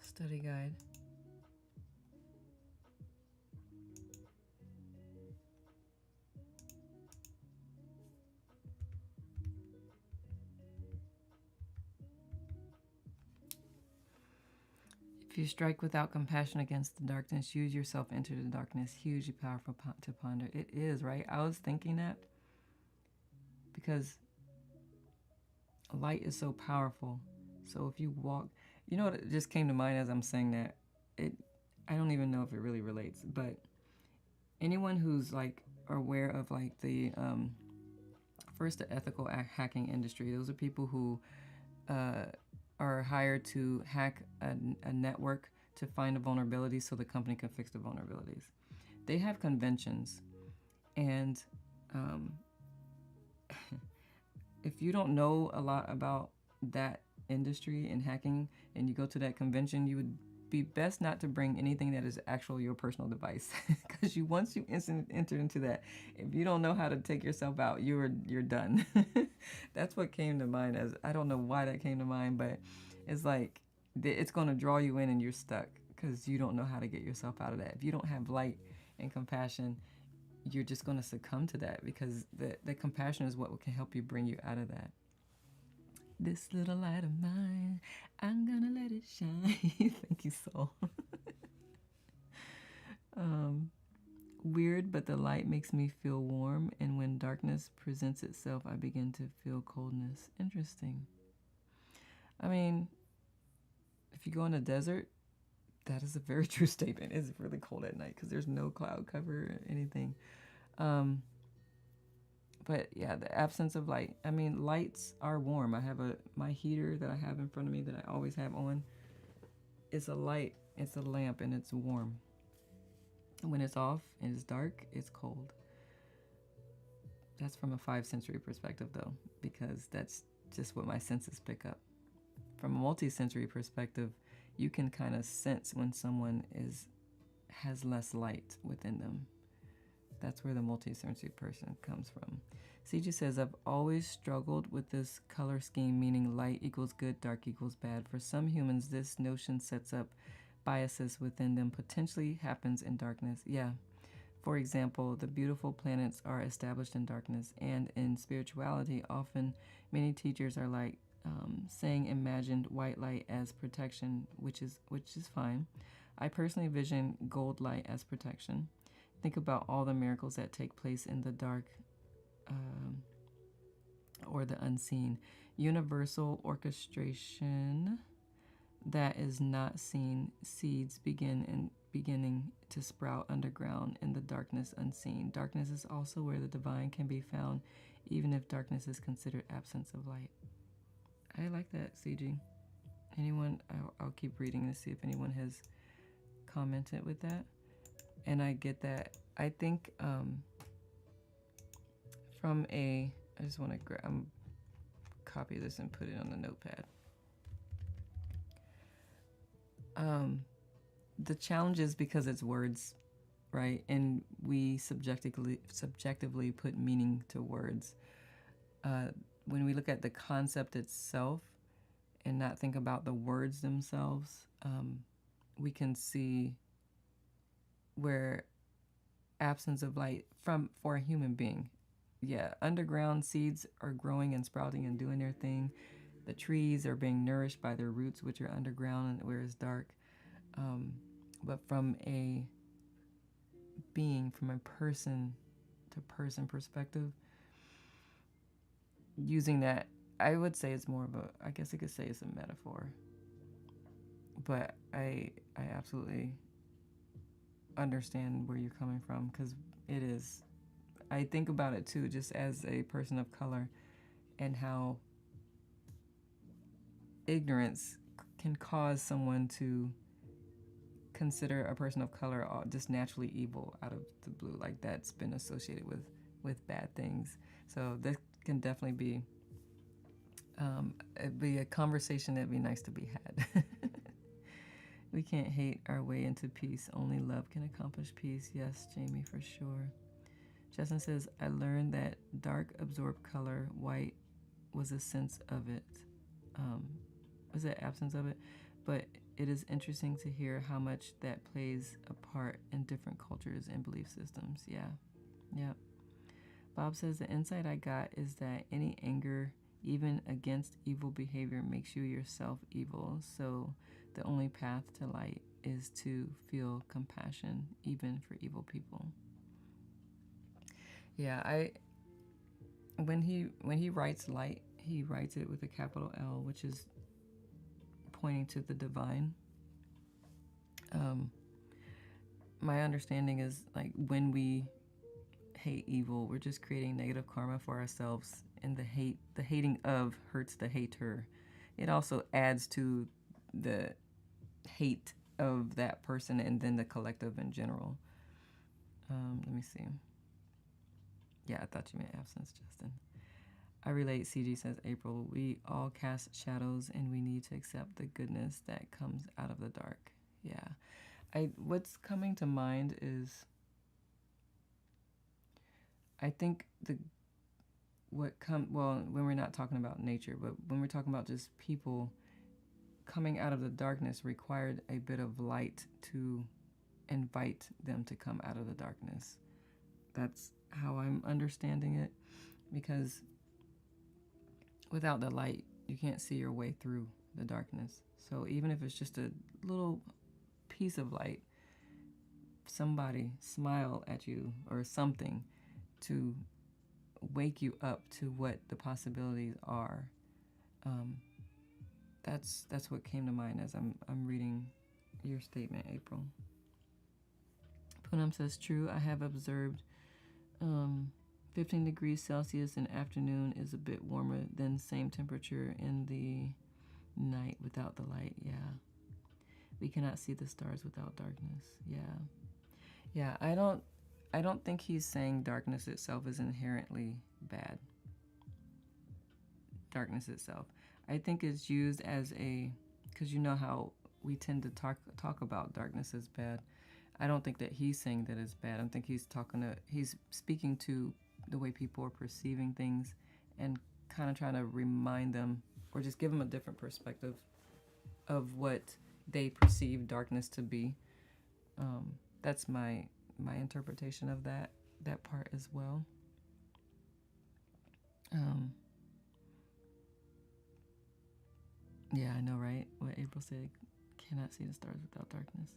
study guide. If you strike without compassion against the darkness, use yourself into the darkness. Hugely powerful to ponder. It is, right? I was thinking that because light is so powerful. So if you walk, you know what just came to mind as I'm saying that? I don't even know if it really relates, but anyone who's like aware of like the first the ethical hacking industry, those are people who are hired to hack a network to find a vulnerability so the company can fix the vulnerabilities. They have conventions, and if you don't know a lot about that industry and hacking and you go to that convention, you would be best not to bring anything that is actual your personal device, because once you enter into that, if you don't know how to take yourself out, you're done. That's what came to mind. As I don't know why that came to mind, but it's like it's going to draw you in and you're stuck because you don't know how to get yourself out of that. If you don't have light and compassion, you're just going to succumb to that, because the compassion is what can help you bring you out of that. This little light of mine, I'm gonna let it shine. Thank you, soul. Weird, but the light makes me feel warm, and when darkness presents itself, I begin to feel coldness. Interesting. I mean, if you go in a desert, that is a very true statement. It's really cold at night because there's no cloud cover or anything. But yeah, the absence of light. I mean, lights are warm. I have my heater that I have in front of me that I always have on. It's a light. It's a lamp, and it's warm. And when it's off and it's dark, it's cold. That's from a five-sensory perspective, though, because that's just what my senses pick up. From a multi-sensory perspective, you can kind of sense when someone has less light within them. That's where the multi-sensory person comes from. CG says, I've always struggled with this color scheme, meaning light equals good, dark equals bad. For some humans, this notion sets up biases within them, potentially happens in darkness. Yeah. For example, the beautiful planets are established in darkness, and in spirituality, often many teachers are like saying imagined white light as protection, which is fine. I personally vision gold light as protection. Think about all the miracles that take place in the dark or the unseen. Universal orchestration that is not seen. Seeds beginning to sprout underground in the darkness unseen. Darkness is also where the divine can be found, even if darkness is considered absence of light. I like that, CG. Anyone? I'll keep reading to see if anyone has commented with that. And I get that. I think I just want to copy this and put it on the notepad. The challenge is because it's words, right? And we subjectively put meaning to words. When we look at the concept itself and not think about the words themselves, we can see where absence of light for a human being. Yeah, underground seeds are growing and sprouting and doing their thing. The trees are being nourished by their roots, which are underground and where it's dark. But from a being from a person to person perspective, using that, I would say it's more of a, I guess you could say it's a metaphor. But I absolutely understand where you're coming from, because it is. I think about it too, just as a person of color, and how ignorance can cause someone to consider a person of color just naturally evil out of the blue, like that's been associated with bad things. So this can definitely be it'd be a conversation that'd be nice to be had. We can't hate our way into peace. Only love can accomplish peace. Yes, Jamie, for sure. Justin says, I learned that dark absorbed color, white was a sense of it. Was it absence of it? But it is interesting to hear how much that plays a part in different cultures and belief systems. Yeah. Yeah. Bob says, the insight I got is that any anger, even against evil behavior, makes you yourself evil. So the only path to light is to feel compassion, even for evil people. Yeah, when he writes light, he writes it with a capital L, which is pointing to the divine. My understanding is, like, when we hate evil, we're just creating negative karma for ourselves, and the hating of hurts the hater. It also adds to the hate of that person and then the collective in general. Let me see. Yeah, I thought you meant absence, Justin. I relate, CG says April. We all cast shadows, and we need to accept the goodness that comes out of the dark. Yeah. What's coming to mind is, I think when we're not talking about nature, but when we're talking about just people coming out of the darkness, required a bit of light to invite them to come out of the darkness. That's how I'm understanding it, because without the light, you can't see your way through the darkness. So even if it's just a little piece of light, somebody smile at you or something to wake you up to what the possibilities are. That's what came to mind as I'm reading your statement, April. Poonam says, true, I have observed 15 degrees Celsius in afternoon is a bit warmer than same temperature in the night without the light. Yeah. We cannot see the stars without darkness. Yeah. Yeah, I don't think he's saying darkness itself is inherently bad. Darkness itself. I think it's used as because you know how we tend to talk about darkness as bad. I don't think that he's saying that it's bad. I think he's speaking to the way people are perceiving things, and kind of trying to remind them, or just give them a different perspective of what they perceive darkness to be. That's my interpretation of that part as well. Yeah, I know, right? What April said, cannot see the stars without darkness.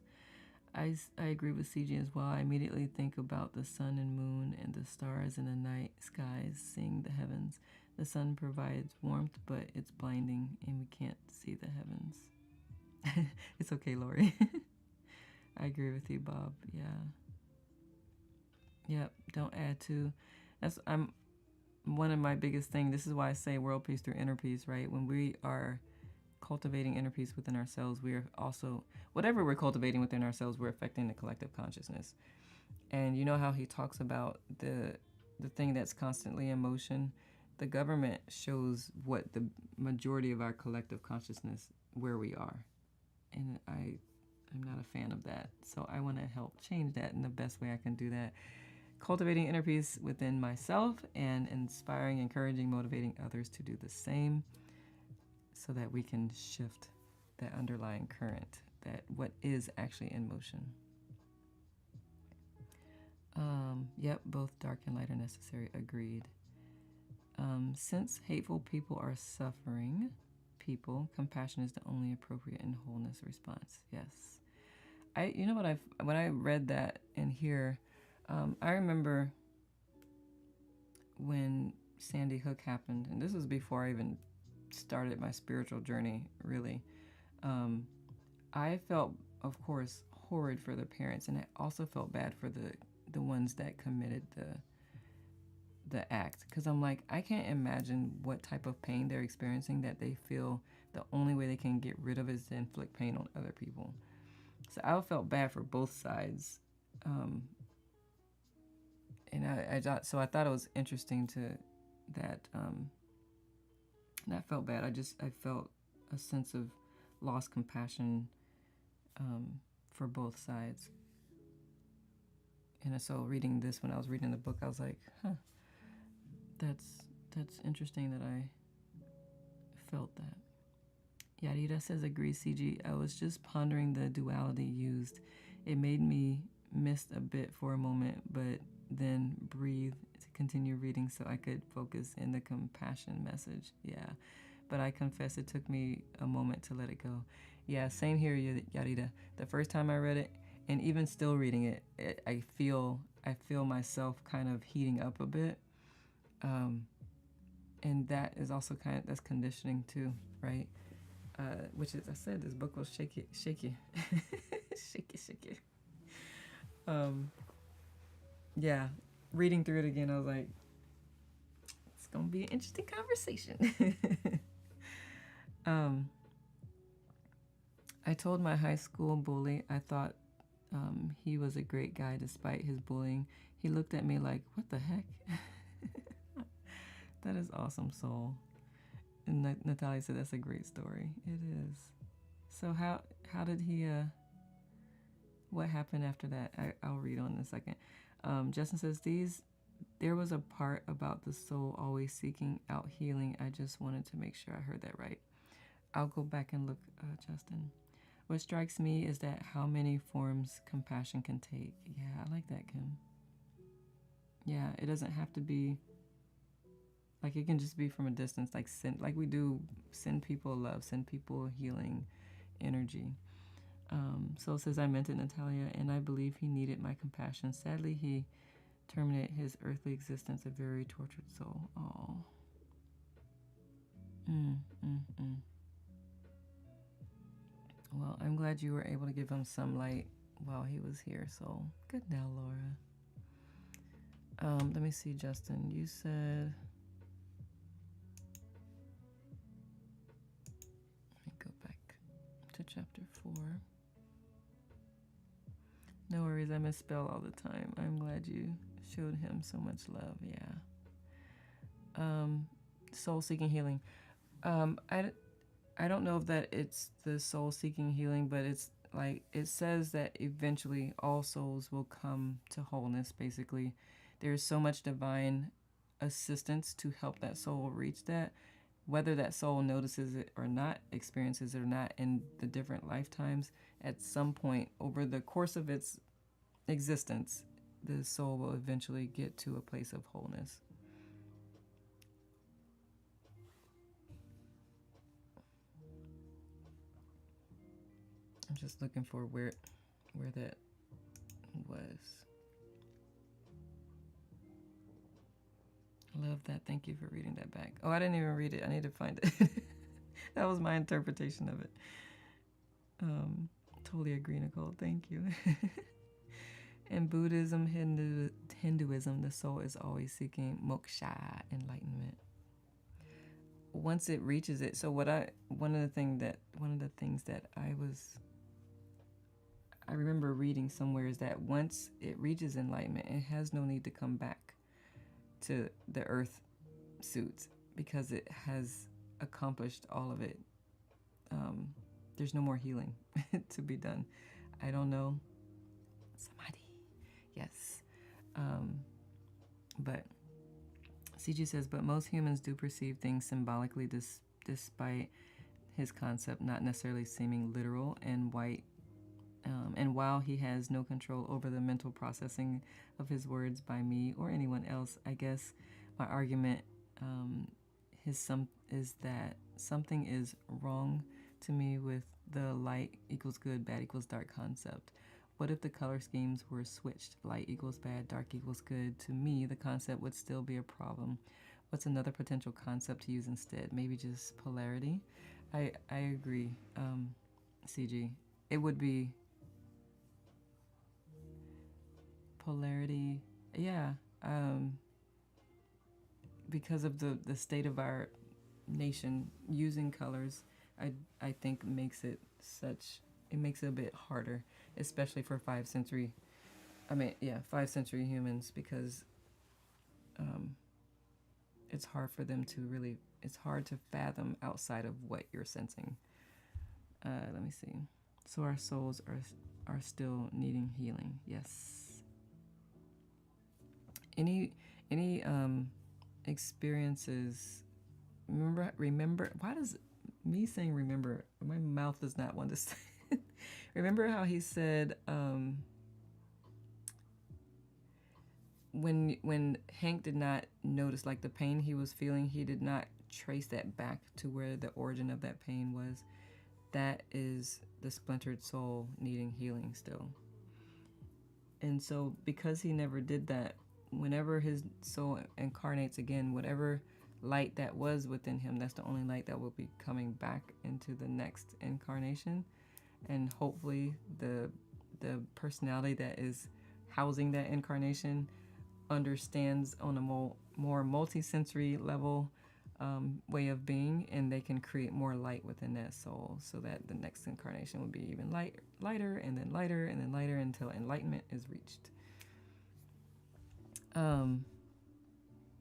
I agree with CG as well. I immediately think about the sun and moon and the stars in the night skies, seeing the heavens. The sun provides warmth, but it's blinding, and we can't see the heavens. It's okay, Lori. I agree with you, Bob. Yeah. Yep. Don't add to. I'm one of my biggest things. This is why I say world peace through inner peace, right? When we are cultivating inner peace within ourselves, we are also, whatever we're cultivating within ourselves, we're affecting the collective consciousness. And you know how he talks about the thing that's constantly in motion? The government shows what the majority of our collective consciousness, where we are. And I'm not a fan of that. So I want to help change that, and the best way I can do that, cultivating inner peace within myself and inspiring, encouraging, motivating others to do the same, so that we can shift that underlying current, that what is actually in motion. Yep, both dark and light are necessary. Agreed. Since hateful people are suffering people, compassion is the only appropriate and wholeness response. Yes. When I read that in here, I remember when Sandy Hook happened, and this was before I even started my spiritual journey, really. I felt, of course, horrid for the parents, and I also felt bad for the ones that committed the act, because I'm like, I can't imagine what type of pain they're experiencing that they feel the only way they can get rid of it is to inflict pain on other people. So I felt bad for both sides, and I thought it was interesting to that. And I felt bad. I felt a sense of lost compassion for both sides. And so reading this, when I was reading the book, I was like, huh, that's interesting that I felt that. Yarita says, agree, CG. I was just pondering the duality used. It made me miss a bit for a moment, but then breathe to continue reading so I could focus in the compassion message. Yeah, but I confess it took me a moment to let it go. Yeah, same here, Yarita. The first time I read it, and even still reading it, I feel myself kind of heating up a bit. And that is also that's conditioning too, right? Which is, I said, this book will shake you. Yeah, reading through it again, I was like, it's gonna be an interesting conversation. I told my high school bully I thought he was a great guy despite his bullying. He looked at me like, what the heck? That is awesome, Soul. And Natalia said that's a great story. It is. So how did he what happened after that? I'll read on in a second. Justin says there was a part about the soul always seeking out healing. I just wanted to make sure I heard that right. I'll go back and look, Justin. What strikes me is that how many forms compassion can take. Yeah, I like that, Kim. Yeah, it doesn't have to be like, it can just be from a distance, like like we do send people love, send people healing energy. So it says, I meant it, Natalia, and I believe he needed my compassion. Sadly, he terminated his earthly existence, a very tortured soul. Oh. Well, I'm glad you were able to give him some light while he was here. So good now, Laura. Let me see, Justin. You said. Let me go back to chapter 4. No worries, I misspell all the time. I'm glad you showed him so much love. Yeah. Soul seeking healing. I don't know if that it's the soul seeking healing, but it's like it says that eventually all souls will come to wholeness. Basically, there's so much divine assistance to help that soul reach that. Whether that soul notices it or not, experiences it or not in the different lifetimes, at some point over the course of its existence, the soul will eventually get to a place of wholeness. I'm just looking for where that was. Love that. Thank you for reading that back. Oh, I didn't even read it. I need to find it. That was my interpretation of it. Totally agree, Nicole. Thank you. In Buddhism, Hinduism, the soul is always seeking moksha, enlightenment. Once it reaches it, so one of the things that I remember reading somewhere is that once it reaches enlightenment, it has no need to come back to the earth suits because it has accomplished all of it. There's no more healing to be done. I don't know. Samadhi. Yes. But CG says, but most humans do perceive things symbolically despite his concept not necessarily seeming literal and white. And while he has no control over the mental processing of his words by me or anyone else, I guess my argument is that something is wrong to me with the light equals good, bad equals dark concept. What if the color schemes were switched? Light equals bad, dark equals good. To me, the concept would still be a problem. What's another potential concept to use instead? Maybe just polarity? I agree, CG. It would be polarity. Yeah. Because of the state of our nation, using colors, I think makes it a bit harder, especially for 5th century. 5th century humans, because it's hard for them to really. It's hard to fathom outside of what you're sensing. Let me see. So our souls are still needing healing. Yes. Any experiences? Remember. Why does me saying remember? My mouth does not want to say. Remember how he said when Hank did not notice, like, the pain he was feeling, he did not trace that back to where the origin of that pain was. That is the splintered soul needing healing still. And so because he never did that, whenever his soul incarnates again, whatever light that was within him, that's the only light that will be coming back into the next incarnation. And hopefully the personality that is housing that incarnation understands on a more multi-sensory level way of being, and they can create more light within that soul, so that the next incarnation will be even lighter, and then lighter, and then lighter, until enlightenment is reached.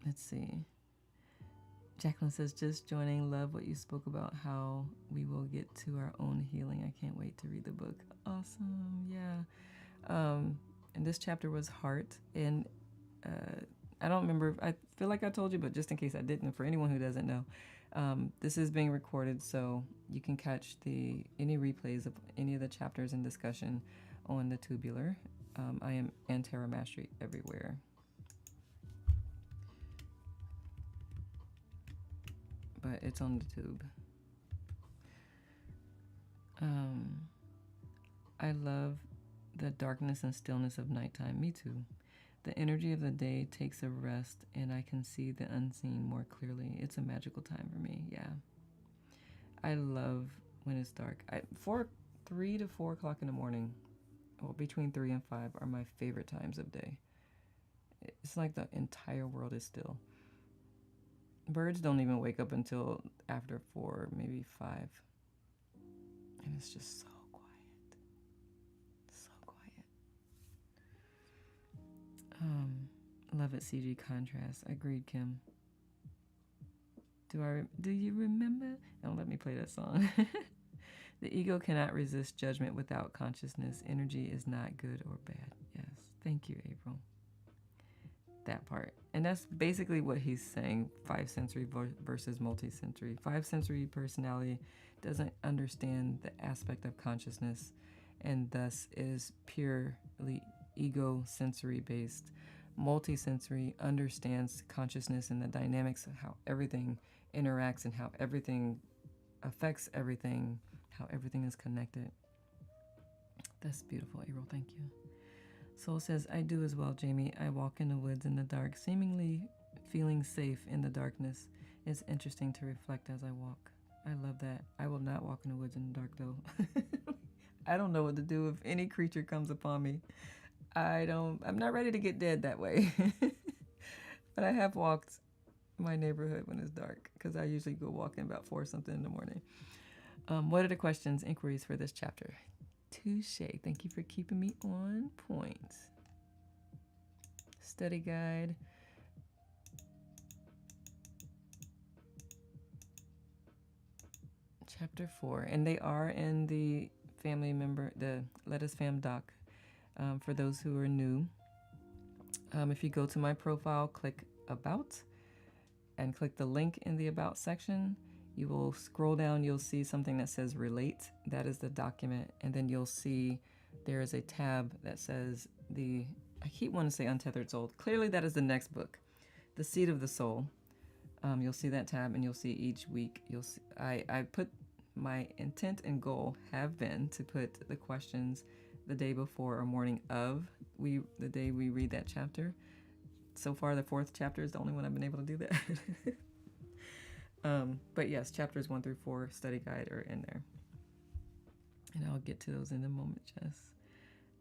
Let's see. Jacqueline says, just joining, love what you spoke about, how we will get to our own healing. I can't wait to read the book. Awesome. Yeah. And this chapter was heart, and I don't remember. I feel like I told you, but just in case I didn't, for anyone who doesn't know, this is being recorded, so you can catch any replays of any of the chapters in discussion on the Tubular. I am Antara Mastery everywhere. But it's on the tube. I love the darkness and stillness of nighttime. Me too. The energy of the day takes a rest, and I can see the unseen more clearly. It's a magical time for me. Yeah. I love when it's dark. 3 to 4 o'clock in the morning, well, between 3 and 5 are my favorite times of day. It's like the entire world is still. Birds don't even wake up until after 4, maybe 5. And it's just so quiet. So quiet. Love it, CG contrast. Agreed, Kim. Do you remember? Don't let me play that song. The ego cannot resist judgment without consciousness. Energy is not good or bad. Yes. Thank you, April. That part. And that's basically what he's saying, 5th century versus multi-sensory. 5th century personality doesn't understand the aspect of consciousness, and thus is purely ego-sensory based. Multi-sensory understands consciousness and the dynamics of how everything interacts and how everything affects everything, how everything is connected. That's beautiful, April. Thank you. Soul says, I do as well, Jamie. I walk in the woods in the dark, seemingly feeling safe in the darkness. It's interesting to reflect as I walk. I love that. I will not walk in the woods in the dark, though. I don't know what to do if any creature comes upon me. I'm not ready to get dead that way. But I have walked my neighborhood when it's dark, because I usually go walking about 4 something in the morning. What are the questions, inquiries for this chapter? Touche. Thank you for keeping me on point. Study guide. Chapter 4. And they are in the the Let Us Fam doc. For those who are new, if you go to my profile, click About, and click the link in the About section, you will scroll down, you'll see something that says Relate. That is the document. And then you'll see there is a tab that says I keep wanting to say Untethered Soul. Clearly that is the next book, The Seed of the Soul. You'll see that tab, and you'll see each week. You'll see, I put my intent and goal have been to put the questions, the day before or morning of the day we read that chapter. So far, the 4th chapter is the only one I've been able to do that. But yes, chapters 1 through 4 study guide are in there. And I'll get to those in a moment, Jess.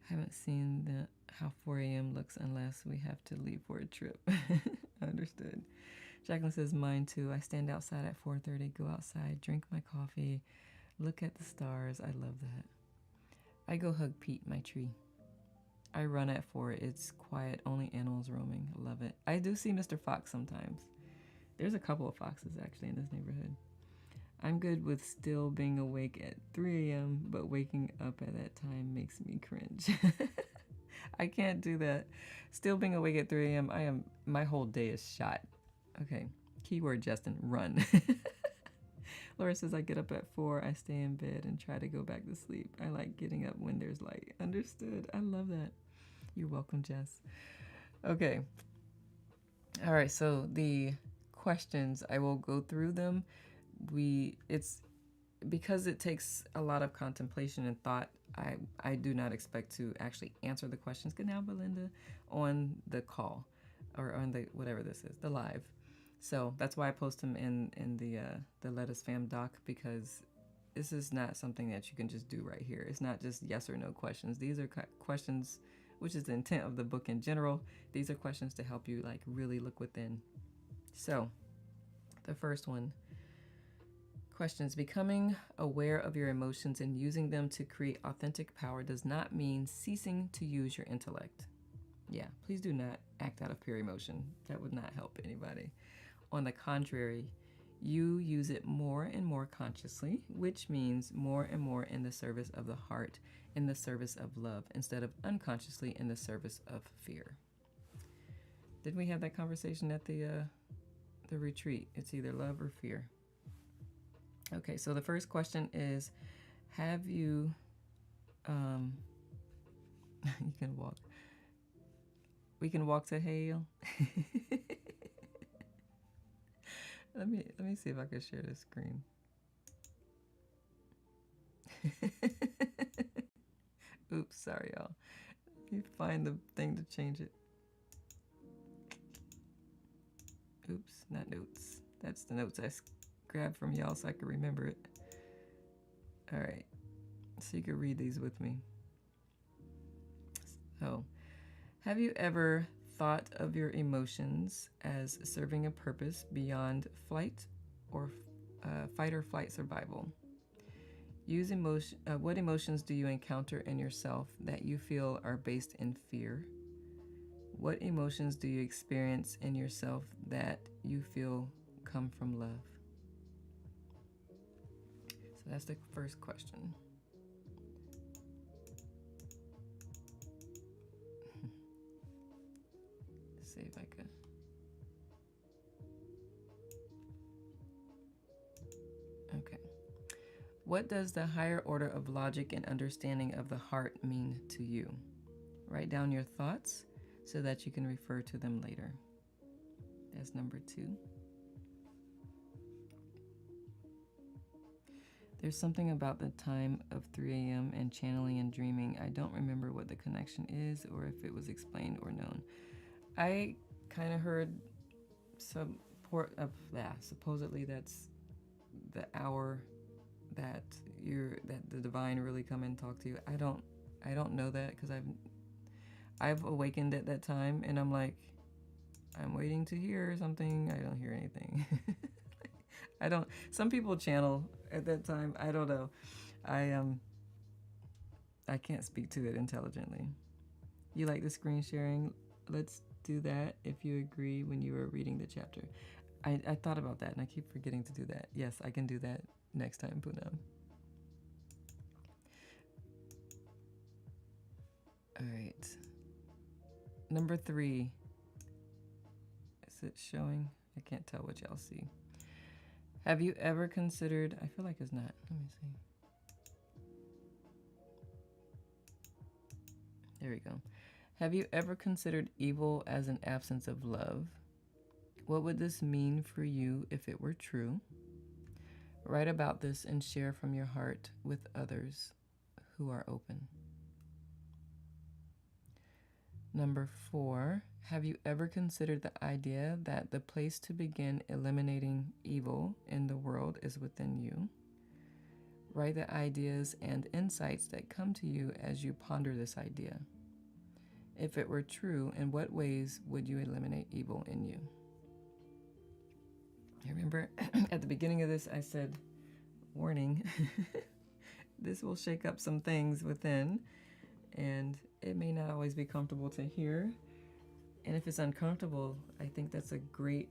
Haven't seen how 4 a.m. looks unless we have to leave for a trip. Understood. Jacqueline says, mine too. I stand outside at 4:30, go outside, drink my coffee, look at the stars. I love that. I go hug Pete, my tree. I run at 4. It's quiet, only animals roaming. Love it. I do see Mr. Fox sometimes. There's a couple of foxes actually in this neighborhood. I'm good with still being awake at 3 a.m., but waking up at that time makes me cringe. I can't do that. Still being awake at 3 a.m., my whole day is shot. Okay, keyword Justin, run. Laura says, I get up at 4, I stay in bed and try to go back to sleep. I like getting up when there's light. Understood. I love that. You're welcome, Jess. Okay. All right, so the questions, I will go through them. It's because it takes a lot of contemplation and thought. I do not expect to actually answer the questions. Good now, Belinda, on the call or on the whatever this is, the live. So that's why I post them in the Let Us Fam doc, because this is not something that you can just do right here. It's not just yes or no questions. These are questions, which is the intent of the book in general. These are questions to help you like really look within. So the first one. Questions. Becoming aware of your emotions and using them to create authentic power does not mean ceasing to use your intellect. Yeah, please do not act out of pure emotion. That would not help anybody. On the contrary, you use it more and more consciously, which means more and more in the service of the heart, in the service of love, instead of unconsciously in the service of fear. Didn't we have that conversation at the retreat? It's either love or fear. Okay, so the first question is, have you, you can walk. We can walk to hell. Let me see if I can share this screen. Oops, sorry, y'all. You find the thing to change it. Oops, not notes. That's the notes I grabbed from y'all so I could remember it. All right, so you can read these with me. So, have you ever thought of your emotions as serving a purpose beyond fight or flight survival? Use emotion. What emotions do you encounter in yourself that you feel are based in fear? What emotions do you experience in yourself that you feel come from love? So that's the first question. Let's see if I could. Okay. What does the higher order of logic and understanding of the heart mean to you? Write down your thoughts so that you can refer to them later. That's number 2. There's something about the time of 3 a.m. and channeling and dreaming. I don't remember what the connection is or if it was explained or known. I kind of heard supposedly that's the hour that the divine really come and talk to you. I don't know that because I've awakened at that time and I'm like, I'm waiting to hear something. I don't hear anything. Some people channel at that time. I don't know. I can't speak to it intelligently. You like the screen sharing? Let's do that if you agree when you were reading the chapter. I thought about that and I keep forgetting to do that. Yes, I can do that next time, Poonam. All right. Number 3. Is it showing? I can't tell what y'all see. Have you ever considered, I feel like it's not. Let me see. There we go. Have you ever considered evil as an absence of love? What would this mean for you if it were true? Write about this and share from your heart with others who are open. Number 4, have you ever considered the idea that the place to begin eliminating evil in the world is within you? Write the ideas and insights that come to you as you ponder this idea. If it were true, in what ways would you eliminate evil in you? I remember at the beginning of this, I said, warning, this will shake up some things within, and it may not always be comfortable to hear. And if it's uncomfortable, I think that's a great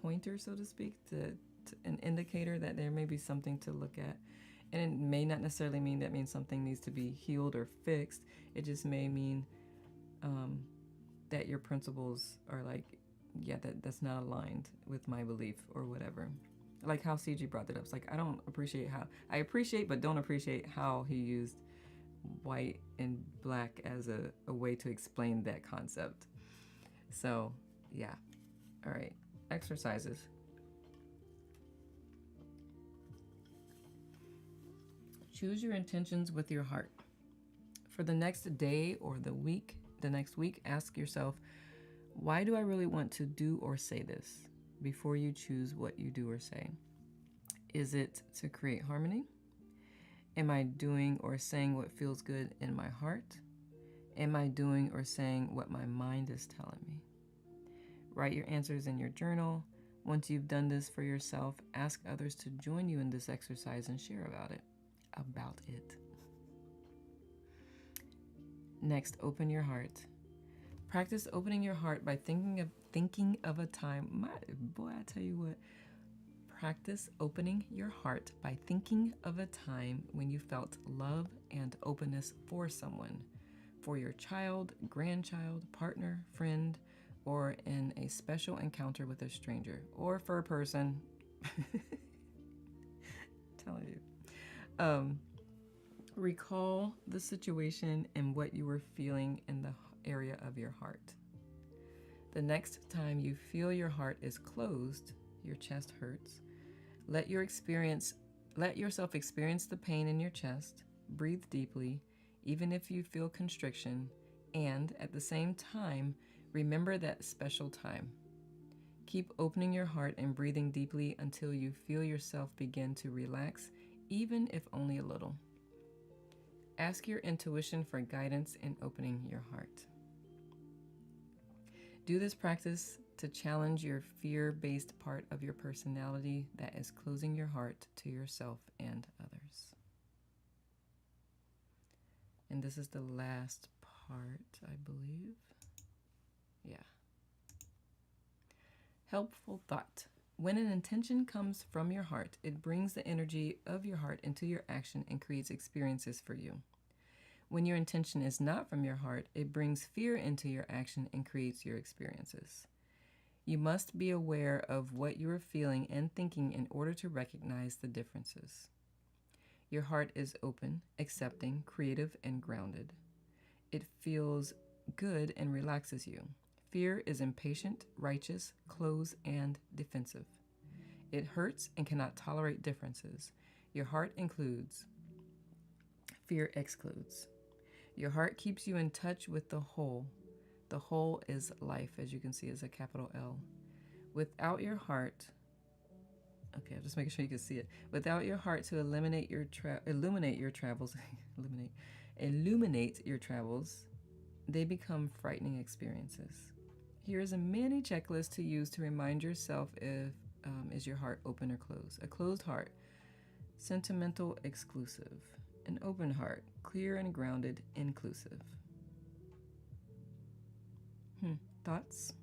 pointer, so to speak, an indicator that there may be something to look at. And it may not necessarily mean that means something needs to be healed or fixed. It just may mean that your principles are like, yeah, that's not aligned with my belief or whatever. Like how CG brought it up. It's like, I appreciate but don't appreciate how he used white and black as a way to explain that concept. So, yeah. All right. Exercises. Choose your intentions with your heart. For the next day or the next week, ask yourself, why do I really want to do or say this? Before you choose what you do or say. Is it to create harmony? Am I doing or saying what feels good in my heart? Am I doing or saying what my mind is telling me? Write your answers in your journal. Once you've done this for yourself, ask others to join you in this exercise and share about it. Next, open your heart. Practice opening your heart by thinking of a time. I tell you what. Practice opening your heart by thinking of a time when you felt love and openness for someone, for your child, grandchild, partner, friend, or in a special encounter with a stranger, or for a person. Telling you. Recall the situation and what you were feeling in the area of your heart. The next time you feel your heart is closed, your chest hurts, let yourself experience the pain in your chest, breathe deeply, even if you feel constriction, and at the same time, remember that special time. Keep opening your heart and breathing deeply until you feel yourself begin to relax, even if only a little. Ask your intuition for guidance in opening your heart. Do this practice to challenge your fear-based part of your personality that is closing your heart to yourself and others. And this is the last part, I believe. Yeah. Helpful thought. When an intention comes from your heart, it brings the energy of your heart into your action and creates experiences for you. When your intention is not from your heart, it brings fear into your action and creates your experiences. You must be aware of what you are feeling and thinking in order to recognize the differences. Your heart is open, accepting, creative, and grounded. It feels good and relaxes you. Fear is impatient, righteous, closed, and defensive. It hurts and cannot tolerate differences. Your heart includes. Fear excludes. Your heart keeps you in touch with the whole. The whole is life, as you can see, is a capital L. Without your heart, okay, I'm just making sure you can see it. Without your heart to illuminate your travels, they become frightening experiences. Here is a mini checklist to use to remind yourself if is your heart open or closed. A closed heart, sentimental, exclusive. An open heart, clear and grounded, inclusive. Thoughts?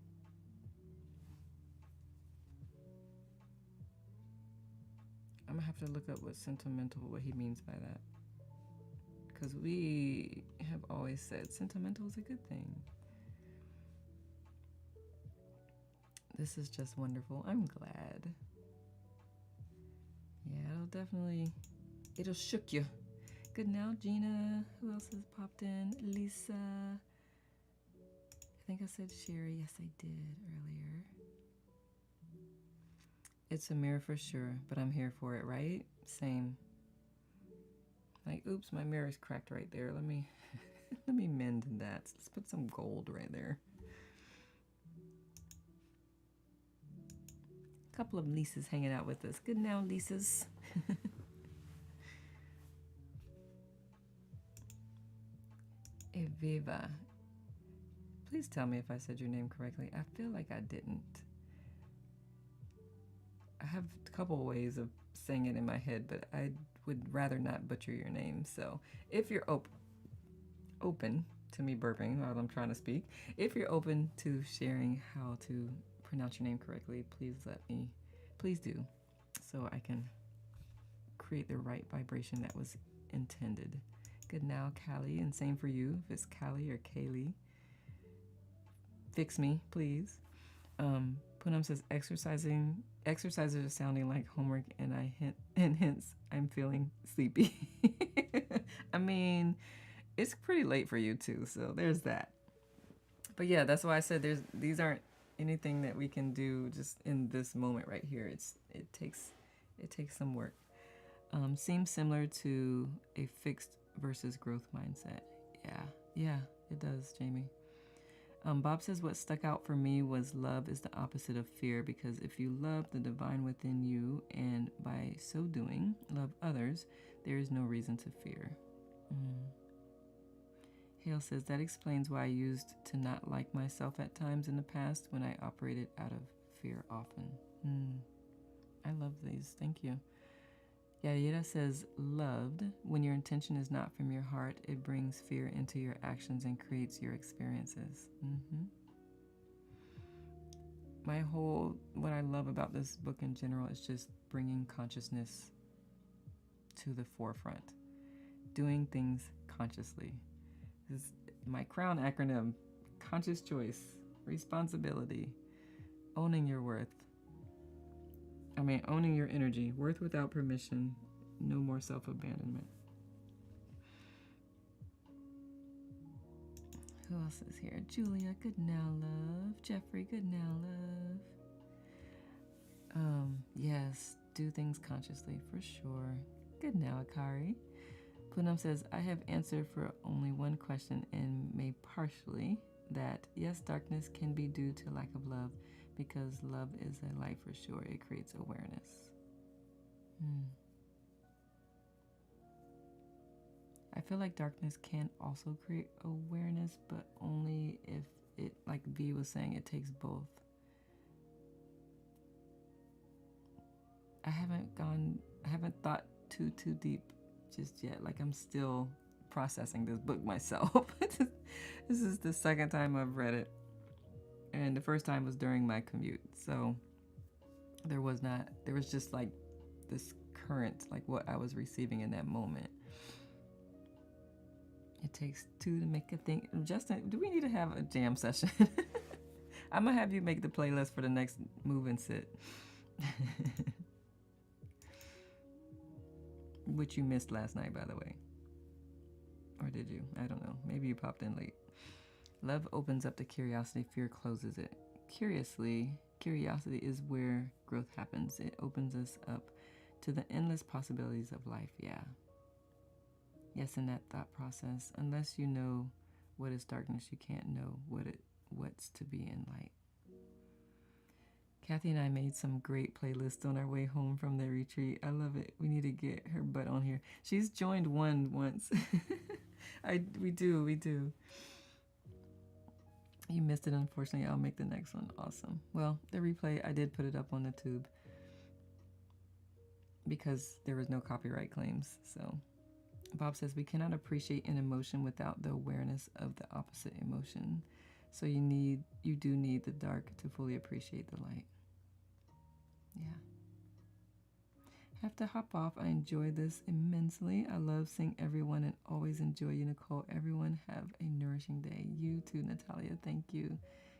I'm gonna have to look up what he means by that. Because we have always said sentimental is a good thing. This is just wonderful. I'm glad. Yeah, it'll shook you. Good now, Gina. Who else has popped in? Lisa. I think I said Sherry. Yes, I did earlier. It's a mirror for sure, but I'm here for it, right? Same. Like, oops, my mirror's cracked right there. Let me Let me mend that. Let's put some gold right there. A couple of Lisas hanging out with us. Good now, Lisas. Eviva. Please tell me if I said your name correctly. I feel like I didn't. I have a couple of ways of saying it in my head, but I would rather not butcher your name. So if you're open to me burping while I'm trying to speak, if you're open to sharing how to pronounce your name correctly, please do, so I can create the right vibration that was intended. Good now, Callie, and same for you. If it's Callie or Kaylee, fix me, please. Poonam says exercises are sounding like homework, and hence I'm feeling sleepy. I mean, it's pretty late for you too, so there's that. But yeah, that's why I said these aren't anything that we can do just in this moment right here. It takes some work. Seems similar to a fixed versus growth mindset. Yeah, it does, Jamie. Bob says what stuck out for me was love is the opposite of fear, because if you love the divine within you and by so doing love others, there is no reason to fear. Hale says that explains why I used to not like myself at times in the past when I operated out of fear often. I love these. Thank you. Yayeda says, loved, when your intention is not from your heart, it brings fear into your actions and creates your experiences. What I love about this book in general is just bringing consciousness to the forefront. Doing things consciously. This is my CROWN acronym: conscious choice, responsibility, owning your worth. Owning your energy, worth without permission, no more self-abandonment. Who else is here? Julia, good now, love. Jeffrey, good now, love. Yes, do things consciously, for sure. Good now, Akari. Poonam says, I have answered for only one question and may partially that, yes, darkness can be due to lack of love, because love is a light for sure. It creates awareness. I feel like darkness can also create awareness, but only if it, like V was saying, it takes both. I haven't thought too deep just yet. Like, I'm still processing this book myself. This is the second time I've read it. And the first time was during my commute. So there was just like this current, like what I was receiving in that moment. It takes two to make a thing. Justin, do we need to have a jam session? I'm going to have you make the playlist for the next move and sit. Which you missed last night, by the way. Or did you? I don't know. Maybe you popped in late. Love opens up to curiosity, fear closes it. Curiosity is where growth happens. It opens us up to the endless possibilities of life. Yeah. Yes, in that thought process. Unless you know what is darkness, you can't know what's to be in light. Kathy and I made some great playlists on our way home from the retreat. I love it. We need to get her butt on here. She's joined one once. We do. You missed it, unfortunately. I'll make the next one. Awesome. Well, the replay, I did put it up on the tube because there was no copyright claims. So Bob says we cannot appreciate an emotion without the awareness of the opposite emotion. So you do need the dark to fully appreciate the light. Yeah. Have to hop off. I enjoy this immensely. I love seeing everyone and always enjoy you, Nicole. Everyone have a nourishing day. You too, Natalia. Thank you.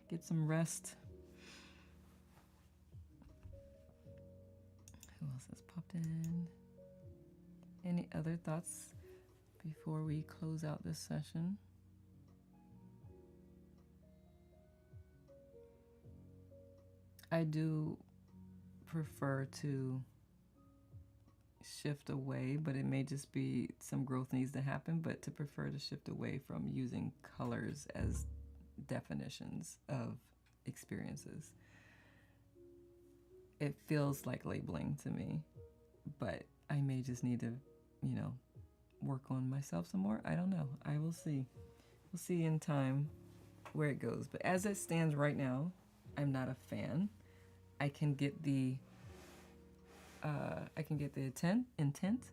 Get some rest. Who else has popped in? Any other thoughts before we close out this session? I do prefer to shift away, but it may just be some growth needs to happen, but to prefer to shift away from using colors as definitions of experiences. It feels like labeling to me, but I may just need to, work on myself some more. I don't know. I will see. We'll see in time where it goes. But as it stands right now, I'm not a fan. I can get the intent.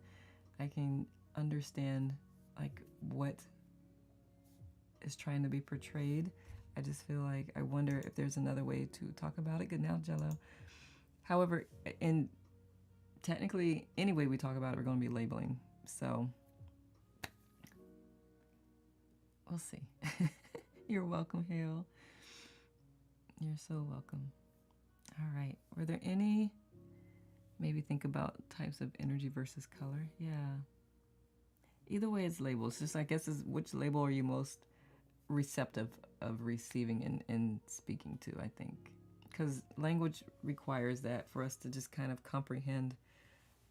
I can understand like what is trying to be portrayed. I just feel like I wonder if there's another way to talk about it. Good now, Jello. However, technically, any way we talk about it, we're going to be labeling. So we'll see. You're welcome, Hale. You're so welcome. All right. Were there any, maybe think about types of energy versus color? Yeah. Either way, it's labels. Just, I guess, is which label are you most receptive of receiving and speaking to, I think. Because language requires that for us to just kind of comprehend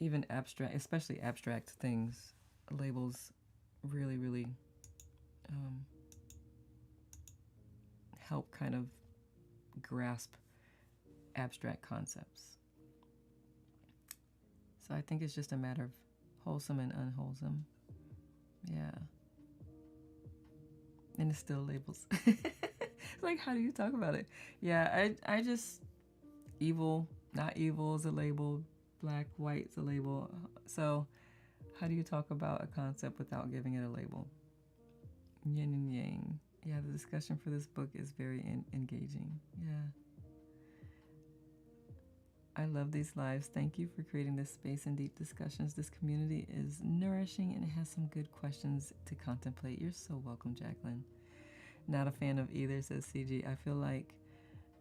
even abstract, especially abstract things. Labels really, really help kind of grasp abstract concepts. So I think it's just a matter of wholesome and unwholesome. Yeah. And it's still labels. Like, how do you talk about it? Yeah, I just, evil, not evil is a label, black, white is a label. So how do you talk about a concept without giving it a label? Yin and yang. Yeah, the discussion for this book is very engaging. Yeah. I love these lives. Thank you for creating this space and deep discussions. This community is nourishing and it has some good questions to contemplate. You're so welcome, Jacqueline. Not a fan of either, says CG. I feel like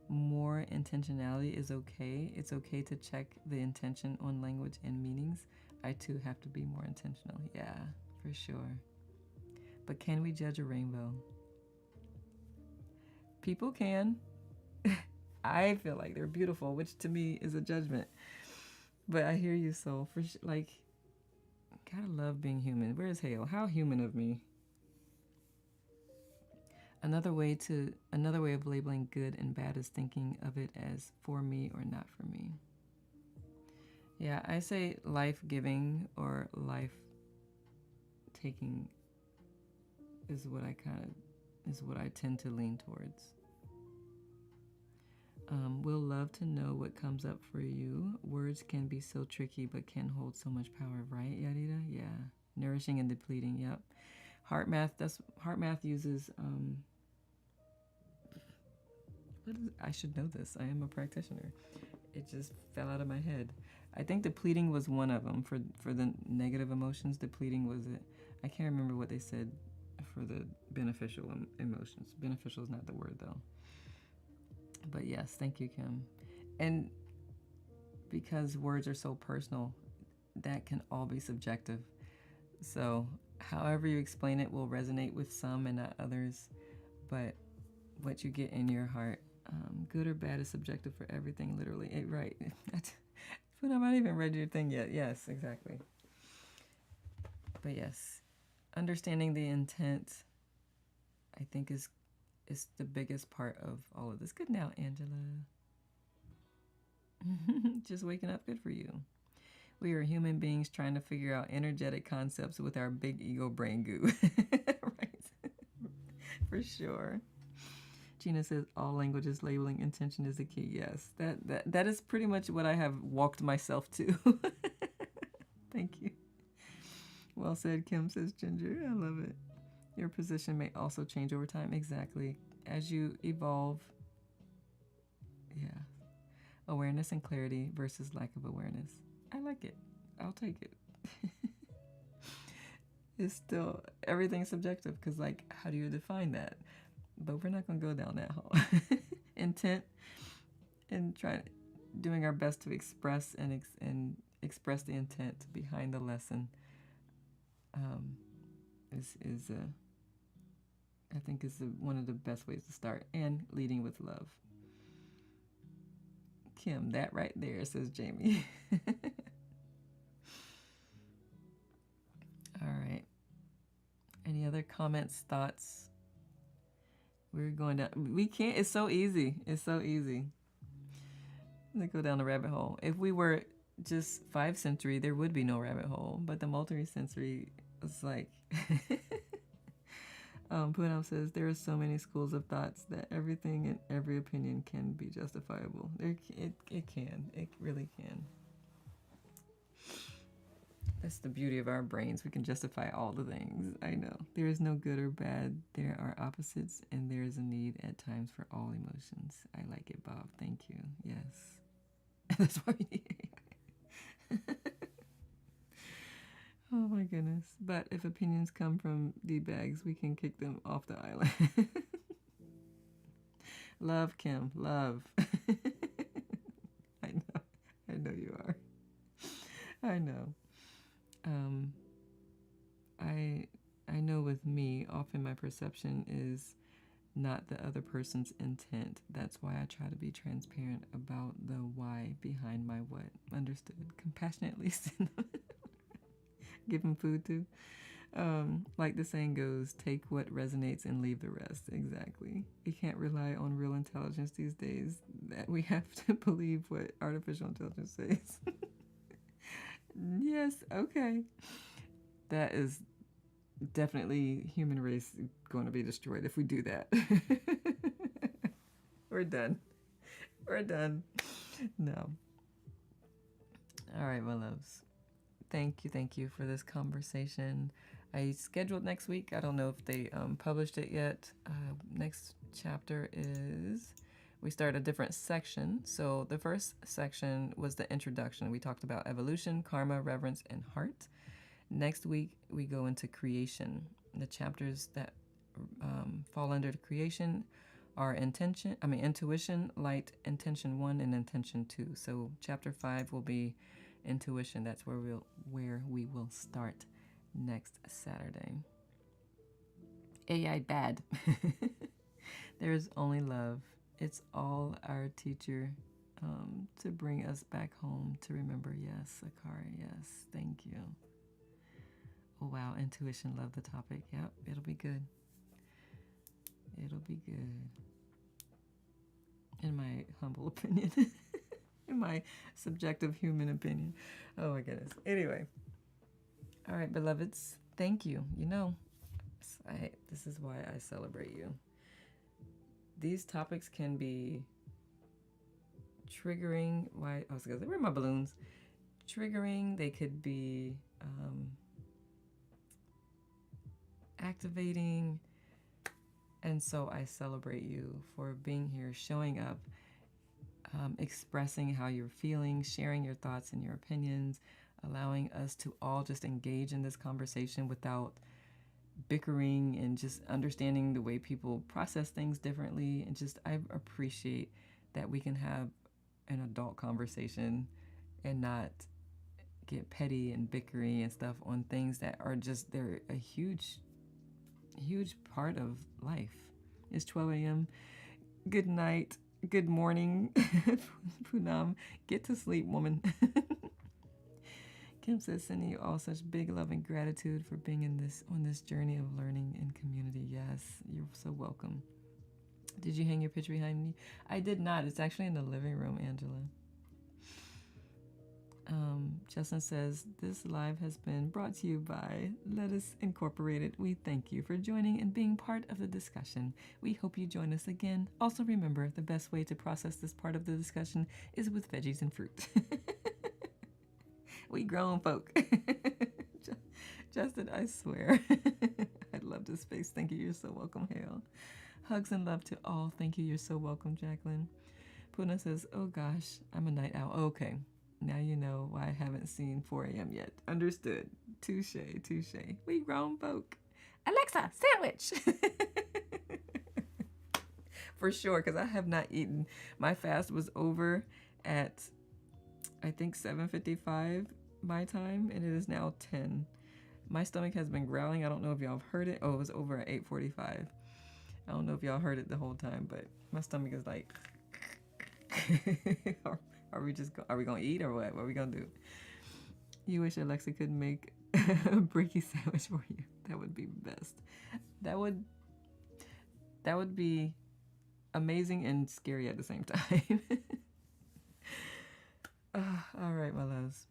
more intentionality is okay. It's okay to check the intention on language and meanings. I too have to be more intentional. Yeah, for sure. But can we judge a rainbow? People can. I feel like they're beautiful, which to me is a judgment. But I hear you, soul. For like, gotta love being human. Where's Hale? How human of me. Another way of labeling good and bad is thinking of it as for me or not for me. Yeah, I say life-giving or life-taking is what I tend to lean towards. We'll love to know what comes up for you. Words can be so tricky, but can hold so much power, right, Yarita? Yeah. Nourishing and depleting, yep. Heart math uses, I should know this. I am a practitioner. It just fell out of my head. I think depleting was one of them. For the negative emotions, depleting was it. I can't remember what they said for the beneficial emotions. Beneficial is not the word, though. But yes, thank you, Kim. And because words are so personal, that can all be subjective. So however you explain it will resonate with some and not others. But what you get in your heart, good or bad, is subjective for everything, literally. Right. But I haven't even read your thing yet. Yes, exactly. But yes, understanding the intent, I think, is the biggest part of all of this. Good now, Angela. Just waking up. Good for you. We are human beings trying to figure out energetic concepts with our big ego brain goo. Right. For sure. Gina says all languages labeling intention is the key. Yes, that is pretty much what I have walked myself to. Thank you. Well said, Kim, says Ginger. I love it. Your position may also change over time. Exactly. As you evolve. Yeah. Awareness and clarity versus lack of awareness. I like it. I'll take it. It's still, everything's subjective because, like, how do you define that? But we're not going to go down that hole. Intent and doing our best to express and express the intent behind the lesson is I think is one of the best ways to start, and leading with love. Kim, that right there, says Jamie. comments, thoughts. We're going down. We can't. It's so easy. It's so easy. Let's go down the rabbit hole. If we were just 5 sensory, there would be no rabbit hole. But the multi-sensory is like... Poonam says, there are so many schools of thoughts that everything and every opinion can be justifiable. It can. It really can. That's the beauty of our brains. We can justify all the things. I know. There is no good or bad. There are opposites, and there is a need at times for all emotions. I like it, Bob. Thank you. Yes. That's why we need AI. Oh my goodness. But if opinions come from D-bags, we can kick them off the island. Love, Kim. Love. I know. I know you are. I know. I know with me, often my perception is not the other person's intent. That's why I try to be transparent about the why behind my what. Understood. Compassionately give them food too. Like the saying goes, take what resonates and leave the rest. Exactly. We can't rely on real intelligence these days. That we have to believe what artificial intelligence says. Yes, okay. That is definitely human race going to be destroyed if we do that. We're done. We're done. No. All right, my loves. Thank you for this conversation. I scheduled next week. I don't know if they published it yet. Next chapter is, we start a different section. So the first section was the introduction. We talked about evolution, karma, reverence, and heart. Next week, we go into creation. The chapters that fall under the creation are intuition, light, intention 1, and intention 2. So chapter 5 will be intuition. That's where we will start next Saturday. AI bad. There's only love. It's all our teacher to bring us back home to remember. Yes, Akari, yes. Thank you. Oh, wow. Intuition. Love the topic. Yep. It'll be good. It'll be good. In my humble opinion. In my subjective human opinion. Oh, my goodness. Anyway. All right, beloveds. Thank you. You know, this is why I celebrate you. These topics can be triggering. I was going to say, where are my balloons? Triggering. They could be activating. And so I celebrate you for being here, showing up, expressing how you're feeling, sharing your thoughts and your opinions, allowing us to all just engage in this conversation without bickering and just understanding the way people process things differently. And just, I appreciate that we can have an adult conversation and not get petty and bickering and stuff on things that are just, they're a huge part of life. It's 12 a.m. Good night. Good morning. Poonam. Get to sleep, woman. Kim says, sending you all such big love and gratitude for being on this journey of learning and community. Yes, you're so welcome. Did you hang your picture behind me? I did not. It's actually in the living room, Angela. Justin says, this live has been brought to you by Lettuce Incorporated. We thank you for joining and being part of the discussion. We hope you join us again. Also remember, the best way to process this part of the discussion is with veggies and fruit. We grown folk. Justin, I swear. I love this space. Thank you. You're so welcome, Hale. Hugs and love to all. Thank you. You're so welcome, Jacqueline. Puna says, oh gosh, I'm a night owl. Okay. Now you know why I haven't seen 4 a.m. yet. Understood. Touche. We grown folk. Alexa, sandwich. For sure, because I have not eaten. My fast was over at, I think, 7:55 my time, and it is now 10. My stomach has been growling. I don't know if y'all have heard it. Oh, it was over at 8:45. I don't know if y'all heard it the whole time, but my stomach is like... Are we going to eat or what? What are we going to do? You wish Alexa could make A bricky sandwich for you. That would be best. That would be amazing and scary at the same time. All right, my loves.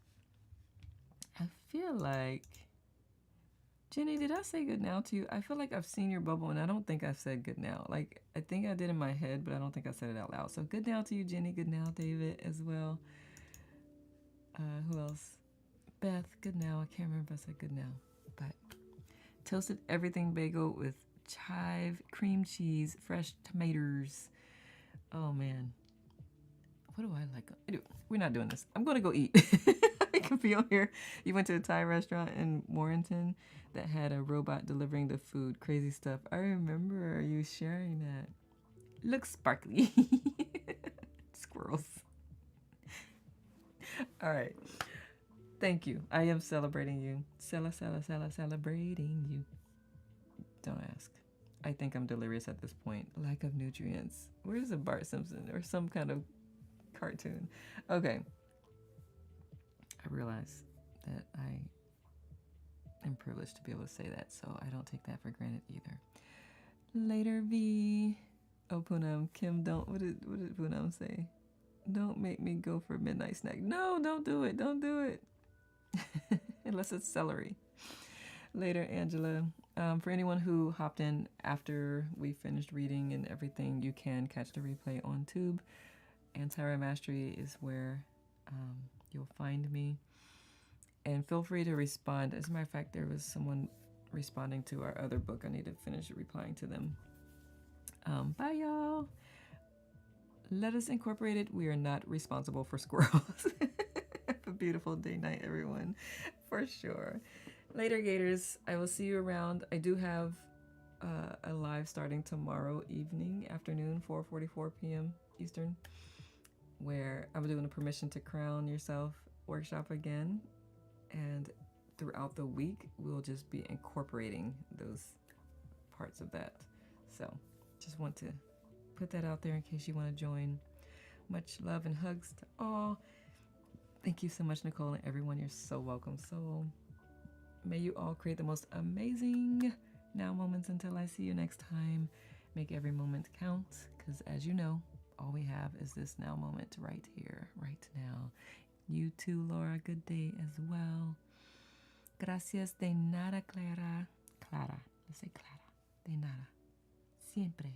I feel like, Jenny, did I say good now to you? I feel like I've seen your bubble and I don't think I've said good now. Like, I think I did in my head, but I don't think I said it out loud. So good now to you, Jenny. Good now, David, as well. Who else? Beth, good now. I can't remember if I said good now. But toasted everything bagel with chive, cream cheese, fresh tomatoes. Oh, man. What do I like? We're not doing this. I'm going to go eat. I can feel here. You went to a Thai restaurant in Warrenton that had a robot delivering the food. Crazy stuff. I remember you sharing that. Looks sparkly. Squirrels. All right. Thank you. I am celebrating you. Celebrating you. Don't ask. I think I'm delirious at this point. Lack of nutrients. Where's a Bart Simpson or some kind of cartoon? Okay. I realize that I am privileged to be able to say that, so I don't take that for granted either. Later, V. Oh, Poonam. Kim, what did Poonam say? Don't make me go for a midnight snack. No, don't do it. Don't do it. Unless it's celery. Later, Angela. For anyone who hopped in after we finished reading and everything, you can catch the replay on Tube. Anti Mastery is where you'll find me. And feel free to respond. As a matter of fact, there was someone responding to our other book. I need to finish replying to them. Bye, y'all. Let us incorporate it. We are not responsible for squirrels. Have a beautiful day, night, everyone. For sure. Later, Gators. I will see you around. I do have a live starting tomorrow afternoon, 4:44 p.m. Eastern, where I'm doing a Permission to Crown Yourself workshop again. And throughout the week, we'll just be incorporating those parts of that. So just want to put that out there in case you want to join. Much love and hugs to all. Thank you so much, Nicole, and everyone. You're so welcome. So may you all create the most amazing now moments until I see you next time. Make every moment count, because as you know, all we have is this now moment right here, right now. You too, Laura. Good day as well. Gracias de nada, Clara. Clara. Let's say Clara. De nada. Siempre.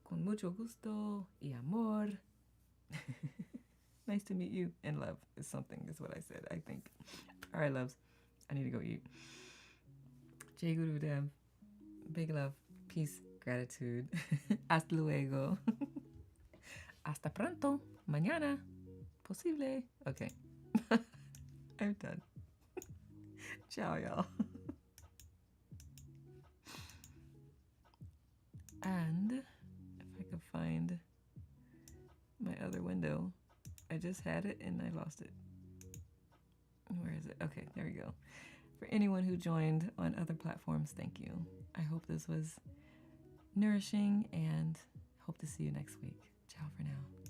Con mucho gusto y amor. Nice to meet you. And love is something, is what I said, I think. All right, loves. I need to go eat. Jai Guru Dev. Big love. Peace. Gratitude. Hasta luego. Hasta pronto. Mañana. Posible. Okay. I'm done. Ciao, y'all. And if I could find my other window, I just had it and I lost it. Where is it? Okay, there we go. For anyone who joined on other platforms, thank you. I hope this was nourishing and hope to see you next week. Ciao for now.